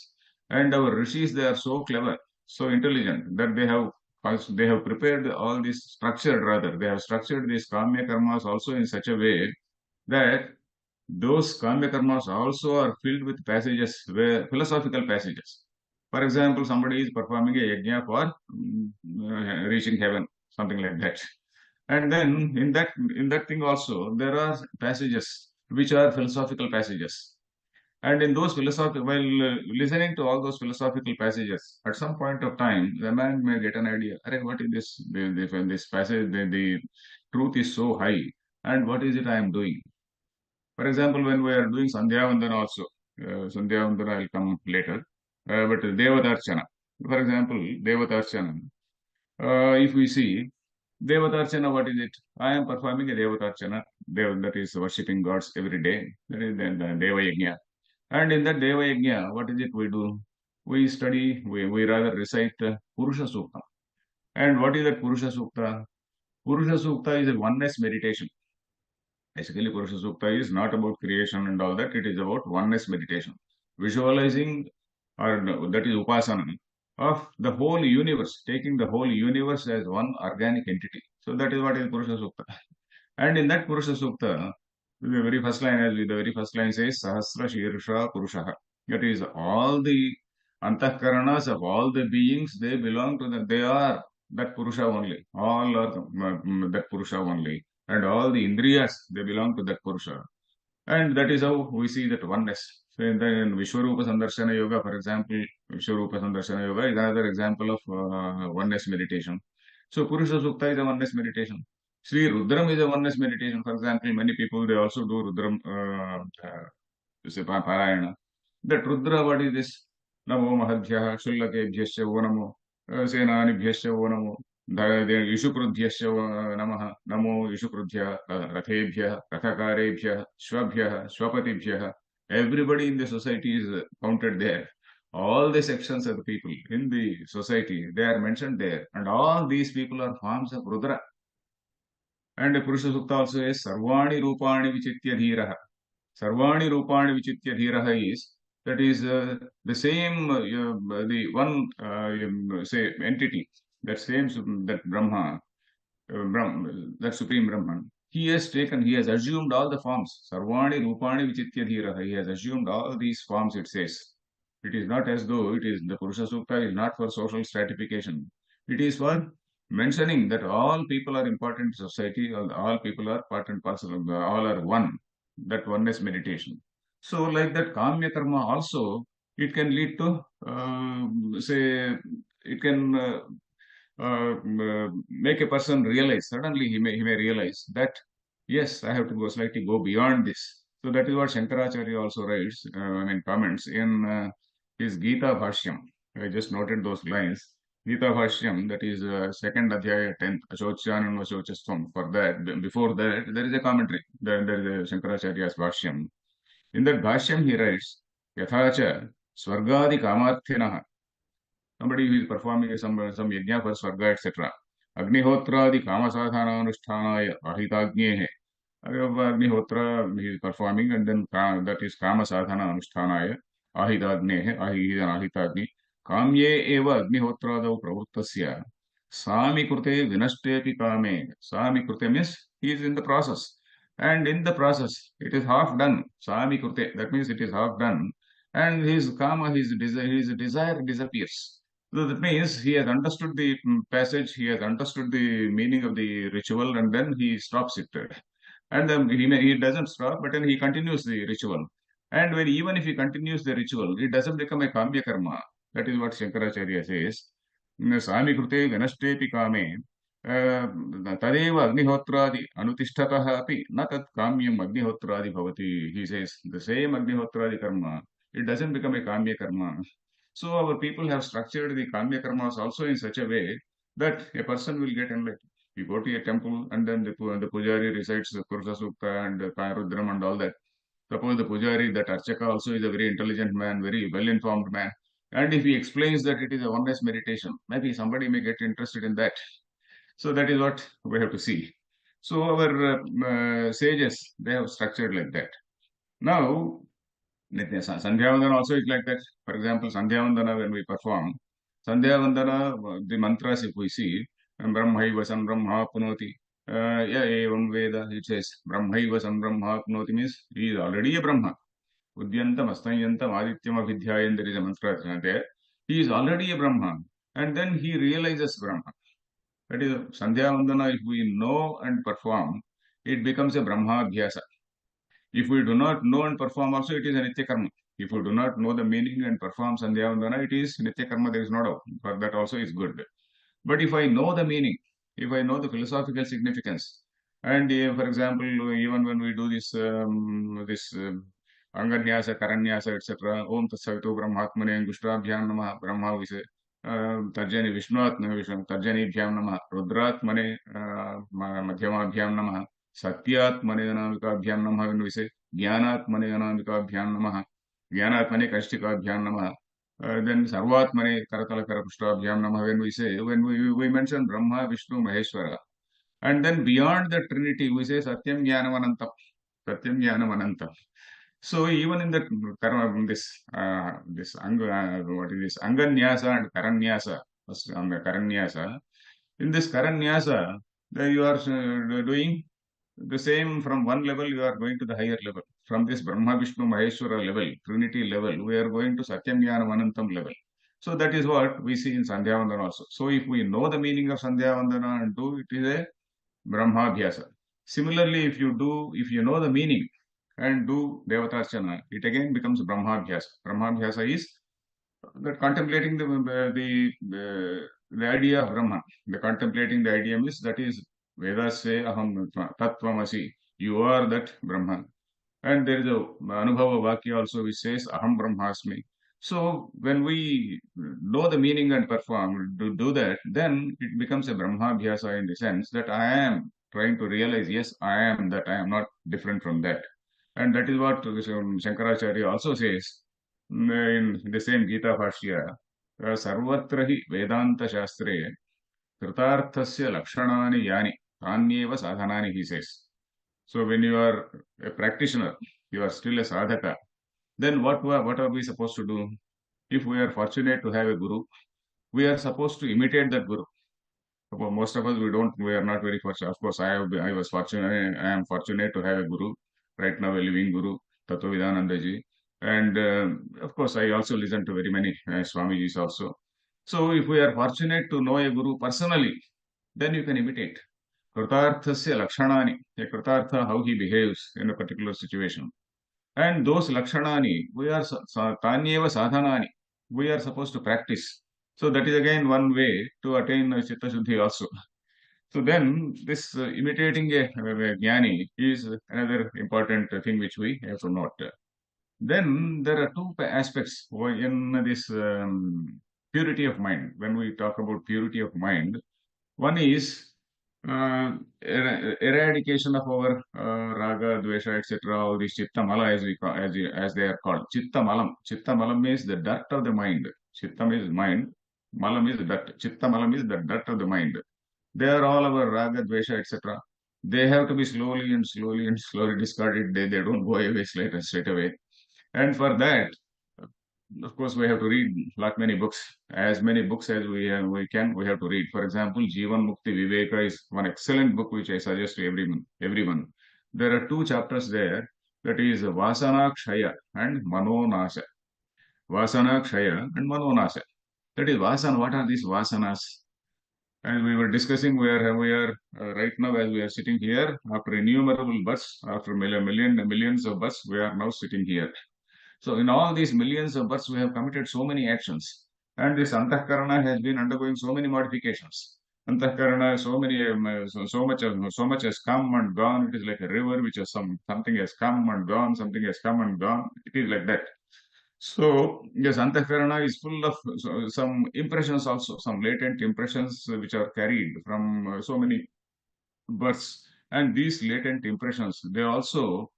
And our rishis, they are so clever, so intelligent that they have prepared all this structured rather. They have structured these Kamya Karmas also in such a way that those Kamya Karmas also are filled with passages, where philosophical passages. For example, somebody is performing a yajna for reaching heaven, something like that. And then in that thing also there are passages which are philosophical passages. And in those philosophical, while listening to all those philosophical passages, at some point of time, the man may get an idea. Arey, what is this? This passage, the truth is so high, and what is it I am doing? For example, when we are doing Sandhya Vandana also, Sandhya Vandana will come later, but Devatarchana. For example, Devatarchana. If we see Devatarchana, what is it? I am performing a Devatarchana, that is worshipping gods every day. That is the Deva Yajna. And in that Deva Yajna, what is it we do? We study, we rather recite Purusha Sukta. And what is that Purusha Sukta? Purusha Sukta is a oneness meditation. Basically, Purusha Sukta is not about creation and all that. It is about oneness meditation. Visualizing, or no, that is upasana, of the whole universe, taking the whole universe as one organic entity. So that is what is Purusha Sukta. And in that Purusha Sukta, the very first line, as the very first line says, Sahasra Shirsha Purusha. That is, all the antahkaranas of all the beings, they belong to they are that Purusha only. All are that Purusha only. And all the Indriyas, they belong to that Purusha. And that is how we see that oneness. So in Vishwarupa Sandarshana Yoga, for example, Vishwarupa Sandarshana Yoga is another example of oneness meditation. So Purusha Sukta is a oneness meditation. Sri Rudram is a oneness meditation. For example, many people, they also do Rudram Parayana. That Rudra, what is this? Namo Mahadhyaha, Shullakebhyasya Namo, Senanibhyasya Namo, Yishukrudhyasya Namaha, Namo Yishukrudhya, Rathebhya, Rathakarebhya, Shvabhya, Shvapatibhya. Everybody in the society is counted there. All the sections of the people in the society, they are mentioned there. And all these people are forms of Rudra. And Purusha Sukta also is Sarvani Rupani Vichitya Dhiraha. Sarvani Rupani Vichitya Dhiraha is, that is the same, the one, say, entity, that Brahma, that Supreme Brahman, he has assumed all the forms. Sarvani Rupani Vichitya Dhiraha. He has assumed all these forms, it says. It is not as though the Purusha Sukta is not for social stratification. It is for mentioning that all people are important in society, all people are part and parcel, all are one, that oneness meditation. So, like that Kamya Karma also, it can lead to, say, it can make a person realize, suddenly he may realize that, yes, I have to go beyond this. So that is what Shankaracharya also writes, comments in his Gita Bhashyam. I just noted those lines. Gita Bhashyam, that is second Adhyaya 10th, Ashocyanam Ashocastvam. For that, before that, there is a commentary. There is a Shankaracharya's Bhashyam. In that Bhashyam, he writes, Yathacha Swargadi Kamarthinaha. Somebody who is performing some yajna for Swarga, etc. Agnihotradi Kamasadhana Ahitagnehe. Agnihotra he is performing, and then that is Kamasadhana Anushtanaya Ahitagnehe, Ahitagni. Kamye eva Agnihotradav Pravuttasya. Sami Krute Vinastepi Kame. Sami Krute means he is in the process. And in the process, it is half done. Sami Krute, that means it is half done. And his kama, his desire disappears. So that means he has understood the passage, he has understood the meaning of the ritual, and then he stops it. And then he doesn't stop, but then he continues the ritual. And even if he continues the ritual, it doesn't become a kamya karma. That is what Shankaracharya says. Sami krute ganashtepi kame tadeva agnihotradi anutishtatah api na tat kamyam agnihotradi bhavati. He says the same agnihotradi karma, it doesn't become a kamya karma. So our people have structured the kamya karmas also in such a way that a person will get enlightened. You go to a temple and then the pujari recites the Purusha Sukta and Kayarudram and all that. Suppose the pujari, that Archaka also is a very intelligent man, very well informed man. And if he explains that it is a oneness meditation, maybe somebody may get interested in that. So that is what we have to see. So our sages, they have structured like that. Now, Sandhyavandana also is like that. For example, Sandhyavandana, when we perform, Sandhyavandana, the mantras, if we see, Brahmaiva Sam Brahma Punoti, yeah, Evam Veda, it says, Brahmaiva Sam Brahma Punoti means he is already a Brahma. Udyantam, Astanyantam, Adityam, Abhidhyayan, there is a mantra there. He is already a Brahma. And then he realizes Brahma. That is, Sandhyavandana, if we know and perform, it becomes a Brahma Abhyasa. If we do not know and perform also, it is a Nitya Karma. If we do not know the meaning and perform Sandhyavandana, it is Nitya Karma, there is no doubt. For that also is good. But if I know the meaning, if I know the philosophical significance, and for example, even when we do this Anganyasa, Karanyasa, etc., Om Tatsavitu Brahmatmane, Angushtabhyam Namah, Brahma, we say, Tarjani Vishnuatma, Tarjani Bhyam Namah, Rudratmane, Madhyamabhyam Namah, Satyatmane Anamikabhyam Namah, when we say, Jnanatmane Anamikabhyam Namah, Jnanatmane Kashtikabhyam Namah, then Sarvatmane Karatala Karapushtabhyam Namah, when we say, when we mention Brahma, Vishnu, Maheshwara, and then beyond the Trinity, we say Satyam Jnanamanantam, Satyam Jnanamanantam. So even in the what is this Anganyasa and Karanyasa, on the Karanyasa, in this Karanyasa, you are doing the same from one level, you are going to the higher level. From this Brahma, Vishnu, Maheshwara level, Trinity level, we are going to Satyam Jnana Manantam level. So that is what we see in Sandhyavandana also. So if we know the meaning of Sandhyavandana and do, it is a Brahmabhyasa. Similarly, if you know the meaning and do Devatarchana, it again becomes Brahmabhyasa. Brahmabhyasa is that contemplating the idea of Brahman. The contemplating the idea means that is Vedas say Aham Tattvamasi. You are that Brahman. And there is a Anubhava Vakya also which says Aham Brahmasmi. So when we know the meaning and perform, do that, then it becomes a Brahmabhyasa in the sense that I am trying to realize, yes, I am that, I am not different from that. And that is what Shankaracharya also says in the same Gita Bhashya, Sarvatra hi Vedanta Shastre Kritarthasya Lakshanani Yani Tanyeva Sadhanani, he says. So when you are a practitioner, you are still a sadhaka, then what are we supposed to do? If we are fortunate to have a guru, we are supposed to imitate that guru. Most of us, we are not very fortunate. Of course, I was fortunate, I am fortunate to have a guru, right now a living guru, Tattvavidanandaji. And of course, I also listen to very many Swamijis also. So if we are fortunate to know a guru personally, then you can imitate. Kritarthasya lakshanani, a kritartha, how he behaves in a particular situation. And those lakshanani, we are tanyeva sadhanani, we are supposed to practice. So that is again one way to attain chitta shuddhi also. So then this imitating a jnani is another important thing which we have to note. Then there are two aspects in this purity of mind. When we talk about purity of mind, one is eradication of our raga, dvesha, etc. All these chitta mala, as they are called. Chitta malam. Chitta malam is the dirt of the mind. Chittam is mind. Malam is dirt. Chitta malam is the dirt of the mind. They are all our raga, dvesha, etc. They have to be slowly and slowly and slowly discarded. They don't go away straight away. And for that, of course, we have to read lot many books. As many books as we can, we have to read. For example, jivanmukta Viveka is one excellent book which I suggest to everyone. There are two chapters there. That is Vasana Kshaya and Manonasa. Vasana Kshaya and Manonasa. That is Vasana. What are these Vasanas? And we were discussing where right now, as we are sitting here, after innumerable births, after millions of births, we are now sitting here. So in all these millions of births, we have committed so many actions, and this antahkarana has been undergoing so many modifications. Antahkarana, so much has come and gone. It is like a river which has something has come and gone, something has come and gone. It is like that. So yes, antahkarana is full of some impressions also, some latent impressions which are carried from so many births, and these latent impressions they also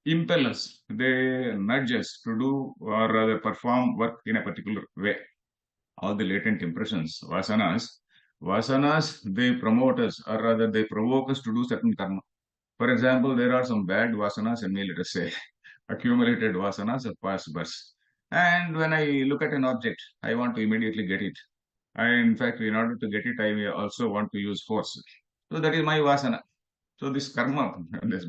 impel us, they nudge us to do or rather perform work in a particular way. All the latent impressions, vasanas, they promote us or rather they provoke us to do certain karma. For example, there are some bad vasanas in me, let us say, accumulated vasanas of past births. And when I look at an object, I want to immediately get it. And in fact, in order to get it, I also want to use force. So that is my vasana. So this karma, this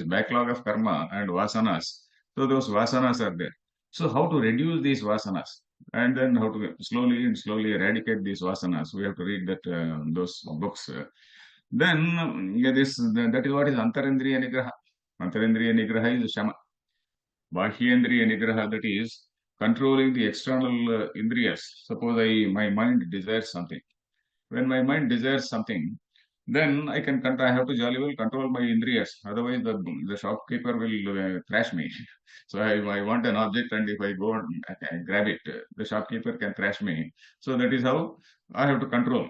backlog of karma and vasanas. So those vasanas are there. So how to reduce these vasanas, and then how to slowly and slowly eradicate these vasanas? We have to read that those books. Then yeah, that is what is antarindriya nigraha. Antarindriya nigraha is shama. Bhahyendriya nigraha, that is controlling the external indriyas. Suppose my mind desires something. When my mind desires something, then I have to jolly well control my indriyas. Otherwise, the shopkeeper will thrash me. So I want an object, and if I go and grab it, the shopkeeper can thrash me. So that is how I have to control.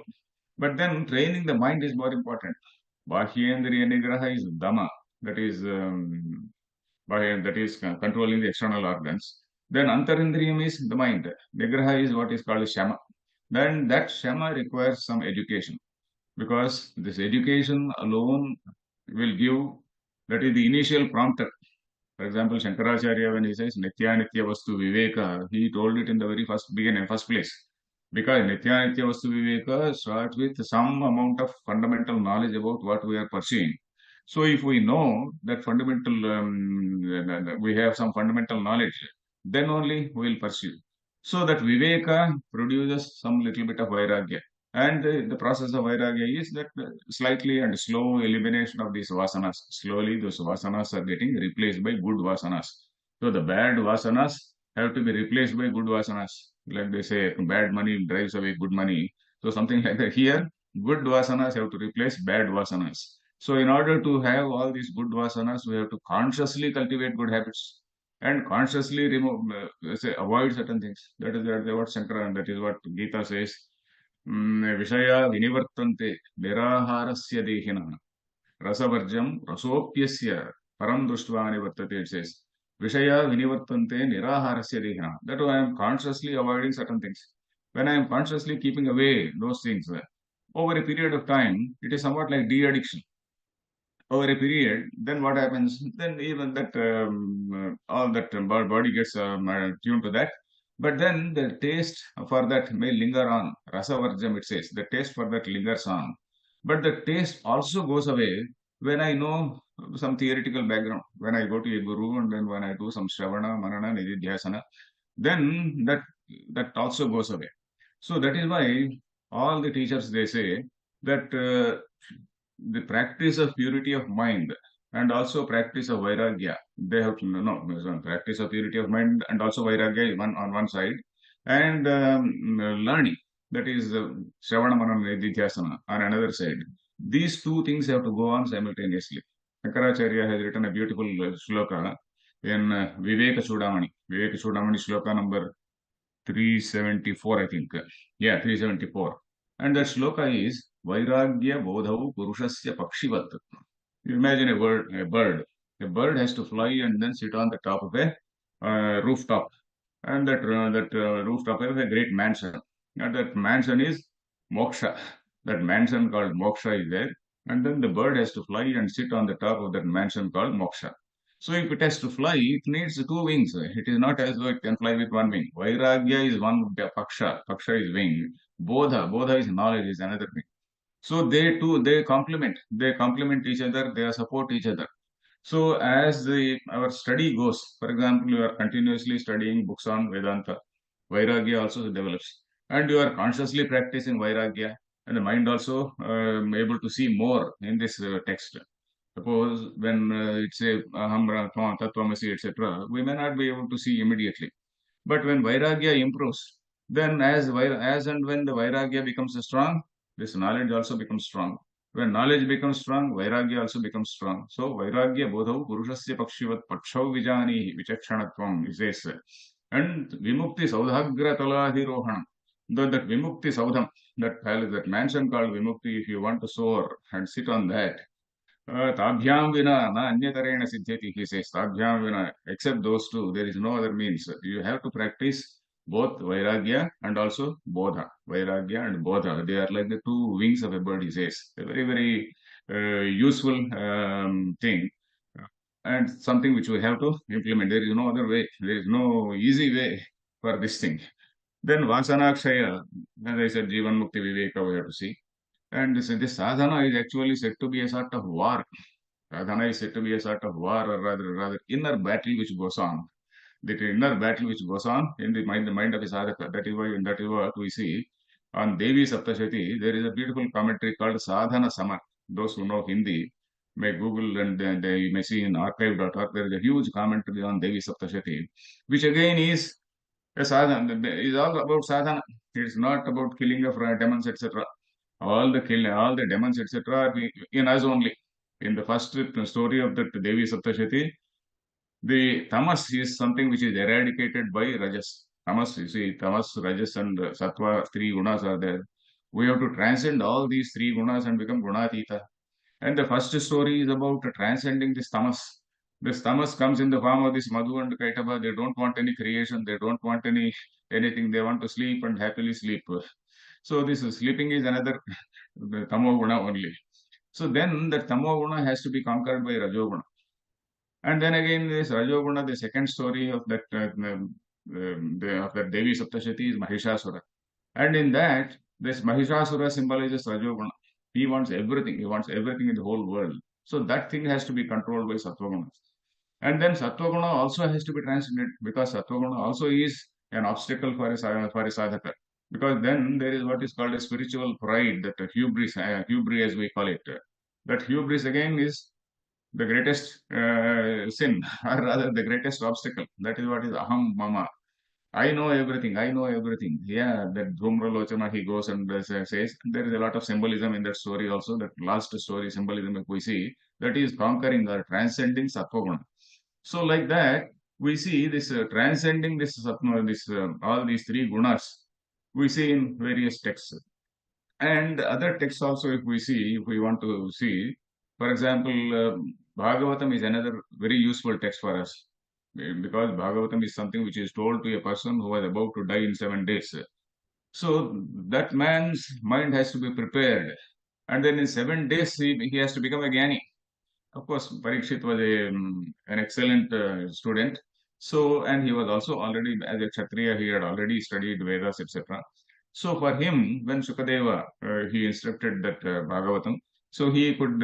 But then training the mind is more important. Bahyendriya nigraha is dama. That is controlling the external organs. Then antarindriyam is the mind. Nigraha is what is called shama. Then that shama requires some education, because this education alone will give, that is the initial prompter. For example, Shankaracharya, when he says Nitya Nitya Vastu Viveka, he told it in the very first place. Because Nitya Nitya Vastu Viveka starts with some amount of fundamental knowledge about what we are pursuing. So if we know that we have some fundamental knowledge, then only we will pursue. So that Viveka produces some little bit of Vairagya. And the process of Vairagya is that slightly and slow elimination of these vasanas. Slowly those vasanas are getting replaced by good vasanas. So the bad vasanas have to be replaced by good vasanas. Like they say, bad money drives away good money. So something like that. Here, good vasanas have to replace bad vasanas. So in order to have all these good vasanas, we have to consciously cultivate good habits and consciously avoid certain things. That is what Shankara, and that is what Gita says. Vishaya vinivartante niraharasya dehina rasavarjam rasopyasya param drushtva nivartate, it says. Vishaya vinivartante niraharasya dehina. That I am consciously avoiding certain things. When I am consciously keeping away those things, over a period of time, it is somewhat like de-addiction. Over a period, then what happens? Then even that all that body gets tuned to that. But then the taste for that may linger on. Rasavarjam, it says. The taste for that lingers on. But the taste also goes away when I know some theoretical background. When I go to a guru, and then when I do some Shravana, Manana, Nididhyasana, then that also goes away. So that is why all the teachers, they say that the practice of purity of mind and also practice of vairagya, they have to know, practice of purity of mind and also vairagya on one side, and learning, that is Shravana Manana Nididhyasana on another side. These two things have to go on simultaneously. Shankaracharya has written a beautiful shloka in Viveka Chudamani shloka number 374, I think. Yeah, 374. And that shloka is Vairagya Bodhau Purushasya Pakshivat. You imagine a bird, a bird. A bird has to fly and then sit on the top of a rooftop. And that rooftop has a great mansion. And that mansion is Moksha. That mansion called Moksha is there. And then the bird has to fly and sit on the top of that mansion called Moksha. So if it has to fly, it needs two wings. It is not as though it can fly with one wing. Vairagya is one paksha. Paksha is wing. Bodha is knowledge, is another wing. So they complement. They complement each other. They support each other. So as our study goes, for example, you are continuously studying books on Vedanta, Vairagya also develops. And you are consciously practicing Vairagya. and the mind also able to see more in this text. Suppose when it's a aham tattvamasi, etc., we may not be able to see immediately. But when vairagya improves, then as and when the vairagya becomes strong, this knowledge also becomes strong. When knowledge becomes strong, vairagya also becomes strong. So vairagya bodhau purushasya pakshivat pakshau vijani vichakshanatvam is this. And vimukti saudhagra taladhirohanam. That vimukti saudham, that mansion called vimukti, if you want to soar and sit on that, Tabhyam vina na anyatarena siddhyati, he says. Tabhyam vina, except those two, there is no other means. You have to practice both vairagya and also bodha. Vairagya and bodha, they are like the two wings of a bird, he says. A very, very useful thing, and something which we have to implement. There is no other way. There is no easy way for this thing. Then Vasanakshaya, as I said, jivanmukta viveka we have to see. And this sadhana is actually said to be a sort of war. Sadhana is said to be a sort of war, or rather inner battle which goes on. The inner battle which goes on in the mind of a sadhaka. That is what we see on Devi Saptashati. There is a beautiful commentary called Sadhana Samar. Those who know Hindi may Google, and they may see in archive.org. There is a huge commentary on Devi Saptashati, which again is a sadhana. Is all about sadhana. It's not about killing of demons, etc. All the demons, etc., are in us only. In the first story of that Devi Saptashati, the tamas is something which is eradicated by rajas. Tamas, you see, tamas, rajas, and sattva, three gunas are there. We have to transcend all these three gunas and become gunatita. And the first story is about transcending this tamas. This tamas comes in the form of this Madhu and Kaitaba. They don't want any creation. They don't want anything. They want to sleep and happily sleep. So this sleeping is another tamo guna only. So then the tamo guna has to be conquered by rajoguna. And then again, this rajoguna, the second story of that of that Devi Saptashati is Mahishasura. And in that, this Mahishasura symbolizes rajoguna. He wants everything. He wants everything in the whole world. So that thing has to be controlled by Sattva. And then Sattva also has to be transcended, because Sattva also is an obstacle for a sadhaka. Because then there is what is called a spiritual pride, that hubris, hubris as we call it. That hubris again is the greatest sin, or rather the greatest obstacle. That is what is aham mama. I know everything. I know everything. Yeah, that Dhumra Lochana, he goes and says, there is a lot of symbolism in that story also. That last story, symbolism, if we see, that is conquering or transcending Sattva. So, like that, we see this transcending this Sattva, all these three gunas, we see in various texts. And other texts also, if we want to see, for example, Bhagavatam is another very useful text for us, because Bhagavatam is something which is told to a person who was about to die in 7 days. So that man's mind has to be prepared. And then in 7 days, he has to become a Jnani. Of course, Parikshit was an excellent student. So, and he was also already, as a Kshatriya, he had already studied Vedas, etc. So, for him, when Sukadeva, he instructed that Bhagavatam, so he could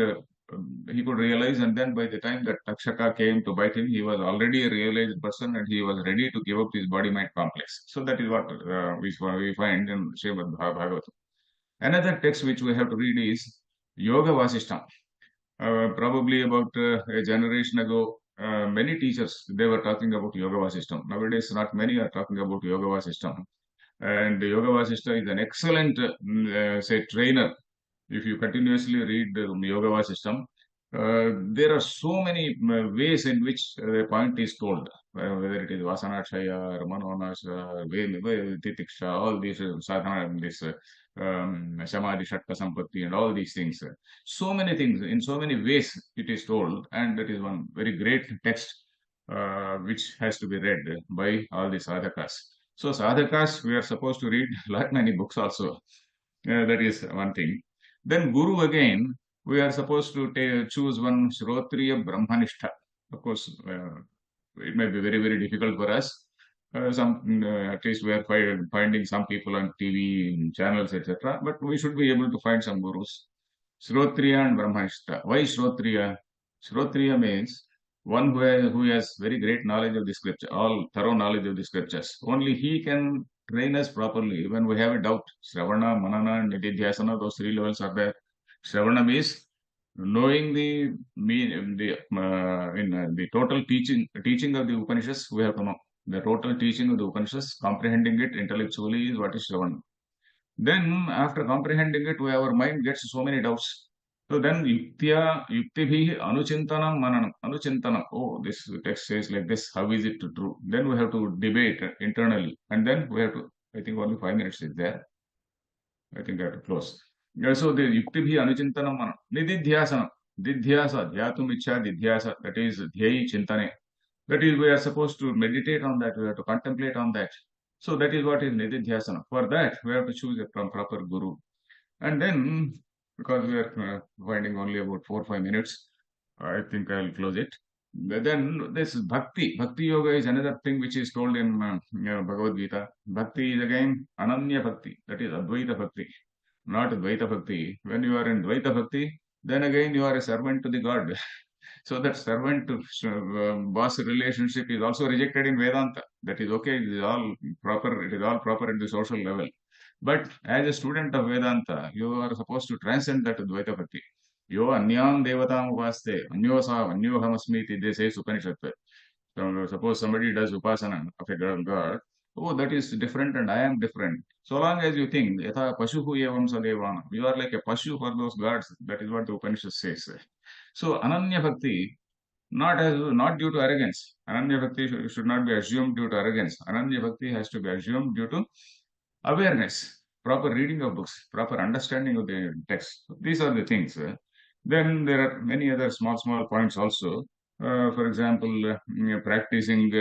realize, and then by the time that Takshaka came to bite him, he was already a realized person, and he was ready to give up his body-mind complex. So that is what we find in Srimad Bhagavatam. Another text which we have to read is Yoga Vasishtam. Probably about a generation ago, many teachers, they were talking about Yoga Vasishtam. Nowadays, not many are talking about Yoga Vasishtam. And Yoga Vasishta is an excellent, say, trainer. If you continuously read the Yoga Vasishtam, there are so many ways in which the point is told, whether it is Vasanachaya, Manonasha, Titiksha, all these sadhana, this Samadhi, Shatka, Sampatti, and all these things. So many things, in so many ways it is told, and that is one very great text which has to be read by all the sadhakas. So sadhakas, we are supposed to read lot many books also. That is one thing. Then Guru again, we are supposed to choose one Shrotriya Brahmanistha. Of course, it may be very, very difficult for us. At least we are finding some people on TV channels, etc. But we should be able to find some gurus. Shrotriya and Brahmanistha. Why Shrotriya? Shrotriya means one who has very great knowledge of the scripture, all thorough knowledge of the scriptures. Only he can train us properly when we have a doubt. Shravana, Manana, and Nididhyasana, those three levels are there. Shravana means knowing the total teaching of the Upanishads. We have to know the total teaching of the Upanishads. Comprehending it intellectually is what is Shravana. Then, after comprehending it, our mind gets so many doubts. So then, yuktibihi anuchintanam mananam. Anuchintanam. Oh, this text says like this. How is it true? Then we have to debate internally. And then we have to, I think only 5 minutes is there. I think I have to close. So the yuktibihi anuchintanam mananam. Nididhyasana. Didhyasa. Dhyatum ichha didhyasa. That is dhyayi chintane. That is, we are supposed to meditate on that. We have to contemplate on that. So that is what is nididhyasana. For that, we have to choose a proper guru. And then, because we are finding only about 4 or 5 minutes, I think I'll close it. But then this bhakti. Bhakti yoga is another thing which is told in Bhagavad Gita. Bhakti is again ananya bhakti. That is Advaita bhakti, not Dvaita bhakti. When you are in Dvaita bhakti, then again you are a servant to the God. So that servant to boss relationship is also rejected in Vedanta. That is okay. It is all proper. It is all proper at the social level. But as a student of Vedanta, you are supposed to transcend that Dvaita Bhakti. Yo anyam devatam upaste, anyohamasmi iti they say Upanishad. So suppose somebody does upasana of a god, oh, that is different and I am different. So long as you think, yatha pashuhu evam sadevana, you are like a pashu for those gods. That is what the Upanishad says. So Ananya Bhakti, not due to arrogance. Ananya Bhakti should not be assumed due to arrogance. Ananya Bhakti has to be assumed due to awareness, proper reading of books, proper understanding of the text. These are the things. Then there are many other small points also. For example, practicing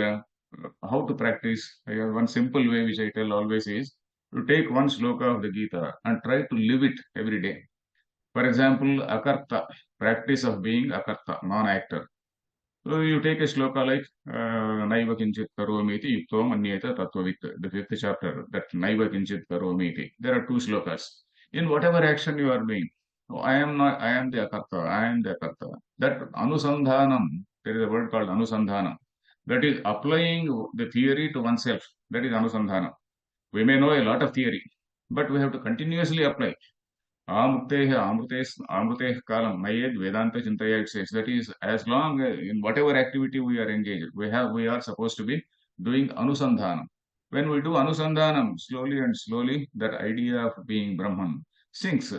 how to practice. One simple way which I tell always is to take one sloka of the Gita and try to live it every day. For example, akarta, practice of being akarta, non-actor. So you take a shloka like Naiva Kinchit Karomiti Yukto Manyeta Tattvavit, the fifth chapter, that Naiva Kinchit Karomiti. There are two slokas. In whatever action you are doing, oh, I am not, I am the Akarta, I am the Akarta. That Anusandhanam, there is a word called Anusandhanam. That is applying the theory to oneself. That is Anusandhanam. We may know a lot of theory, but we have to continuously apply. Amruteh kalam mayed Vedanta Chintaya, it says. That is, as long in whatever activity we are engaged, we are supposed to be doing anusandhanam. When we do anusandhanam, slowly, that idea of being Brahman sinks.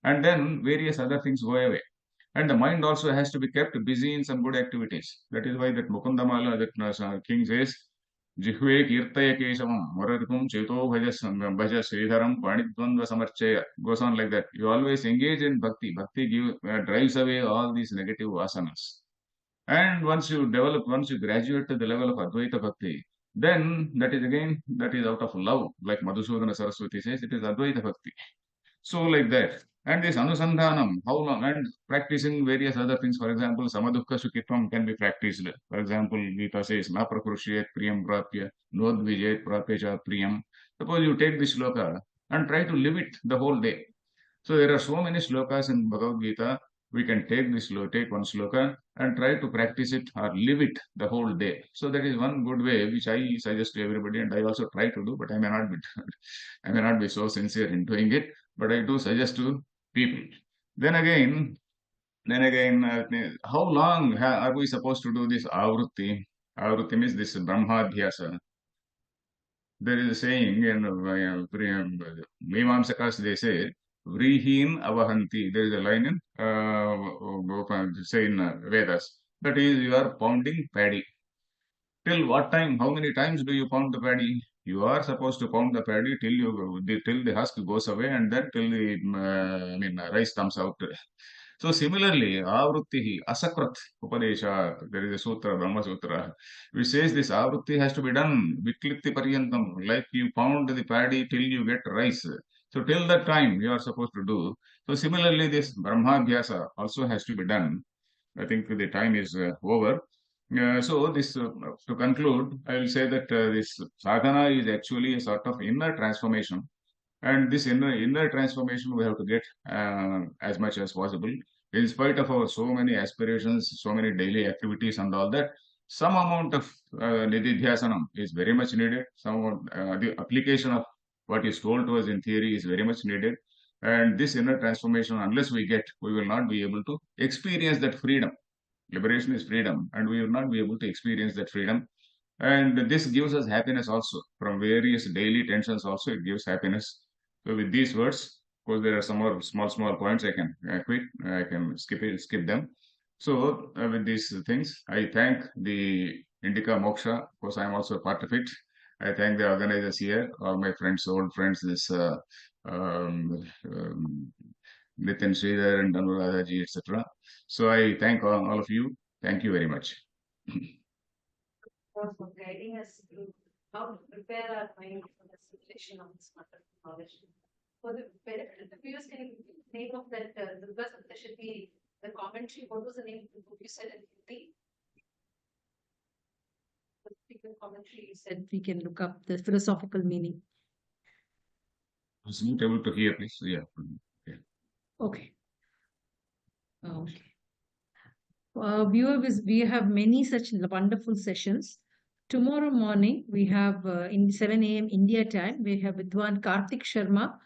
And then various other things go away. And the mind also has to be kept busy in some good activities. That is why that Mukundamala, that king says, Jihve kirtaya keshavam, Muraripum cheto bhaja sridharam panidvandva samarchaya. Goes on like that. You always engage in bhakti. Bhakti drives away all these negative vasanas. And once you graduate to the level of Advaita Bhakti, then that is out of love. Like Madhusudana Saraswati says, it is Advaita Bhakti. So like that. And this Anusandhanam, how long? And practicing various other things. For example, Samadukha Sukitvam can be practiced. For example, Gita says, Na prakrushyet priyam prapya, nodvijet prapya priyam. Suppose you take this sloka and try to live it the whole day. So there are so many slokas in Bhagavad Gita. We can take one sloka and try to practice it or live it the whole day. So that is one good way which I suggest to everybody, and I also try to do, but I may not be I may not be so sincere in doing it, but I do suggest to people. Then again, how long are we supposed to do this avrutti? Avrutti means this Brahmadhyasa. There is a saying in Mimamsakas, they say, Vrihin avahanti. There is a line in say in Vedas. That is, you are pounding paddy. Till what time? How many times do you pound the paddy? You are supposed to pound the paddy till the husk goes away, and then till the rice comes out. So similarly, avrittihi asakrat upadeshat. There is a sutra, Brahma Sutra, which says this avritti has to be done viklitti paryantam, like you pound the paddy till you get rice. So till that time you are supposed to do. So similarly, this Brahmadhyasa also has to be done. I think the time is over. So this to conclude, I will say that this sadhana is actually a sort of inner transformation, and this inner transformation we have to get as much as possible. In spite of our so many aspirations, so many daily activities, and all that, some amount of nididhyasanam is very much needed. The application of what is told to us in theory is very much needed. And this inner transformation, unless we get, we will not be able to experience that freedom. Liberation is freedom, and we will not be able to experience that freedom. And this gives us happiness also. From various daily tensions also, it gives happiness. So with these words, of course, there are some more small points I can quit. I can skip them. So with these things, I thank the Indica Moksha. Of course, I am also a part of it. I thank the organizers here, all my friends, old friends, this Nitin Sridhar and Anuradhaji, etc. So I thank all of you. Thank you very much. For guiding us through how to prepare our mind for the assimilation of this wonderful knowledge. For the benefit of the viewers, can you give the name of that Durga Saptashati, the commentary? What was the name of the book you said in Hindi? The speaker commentary you said we can look up the philosophical meaning. I was not able to hear, please. Yeah. Okay. Okay. Viewers, we have many such wonderful sessions. Tomorrow morning, we have in 7 a.m. India time, we have Vidwan Karthik Sharma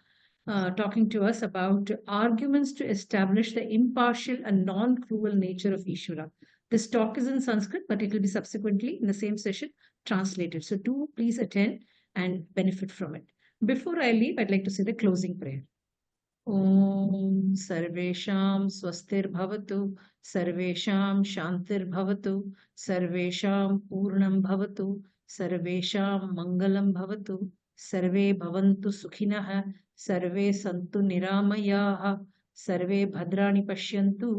talking to us about arguments to establish the impartial and non-cruel nature of Ishvara. This talk is in Sanskrit, but it will be subsequently in the same session translated. So do please attend and benefit from it. Before I leave, I'd like to say the closing prayer. ॐ सर्वेषां स्वस्तिर्भवतु सर्वेषां शान्तिर्भवतु सर्वेषां पूर्णं भवतु सर्वेषां मङ्गलं भवतु सर्वे भवन्तु सुखिनः सर्वे सन्तु निरामयाः सर्वे भद्राणि पश्यन्तु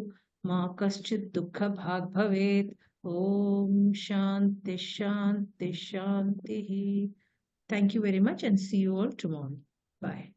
मा कश्चित् दुःखभाग् भवेत् ॐ शान्ति शान्ति शान्तिः. Thank you very much and see you all tomorrow. Bye.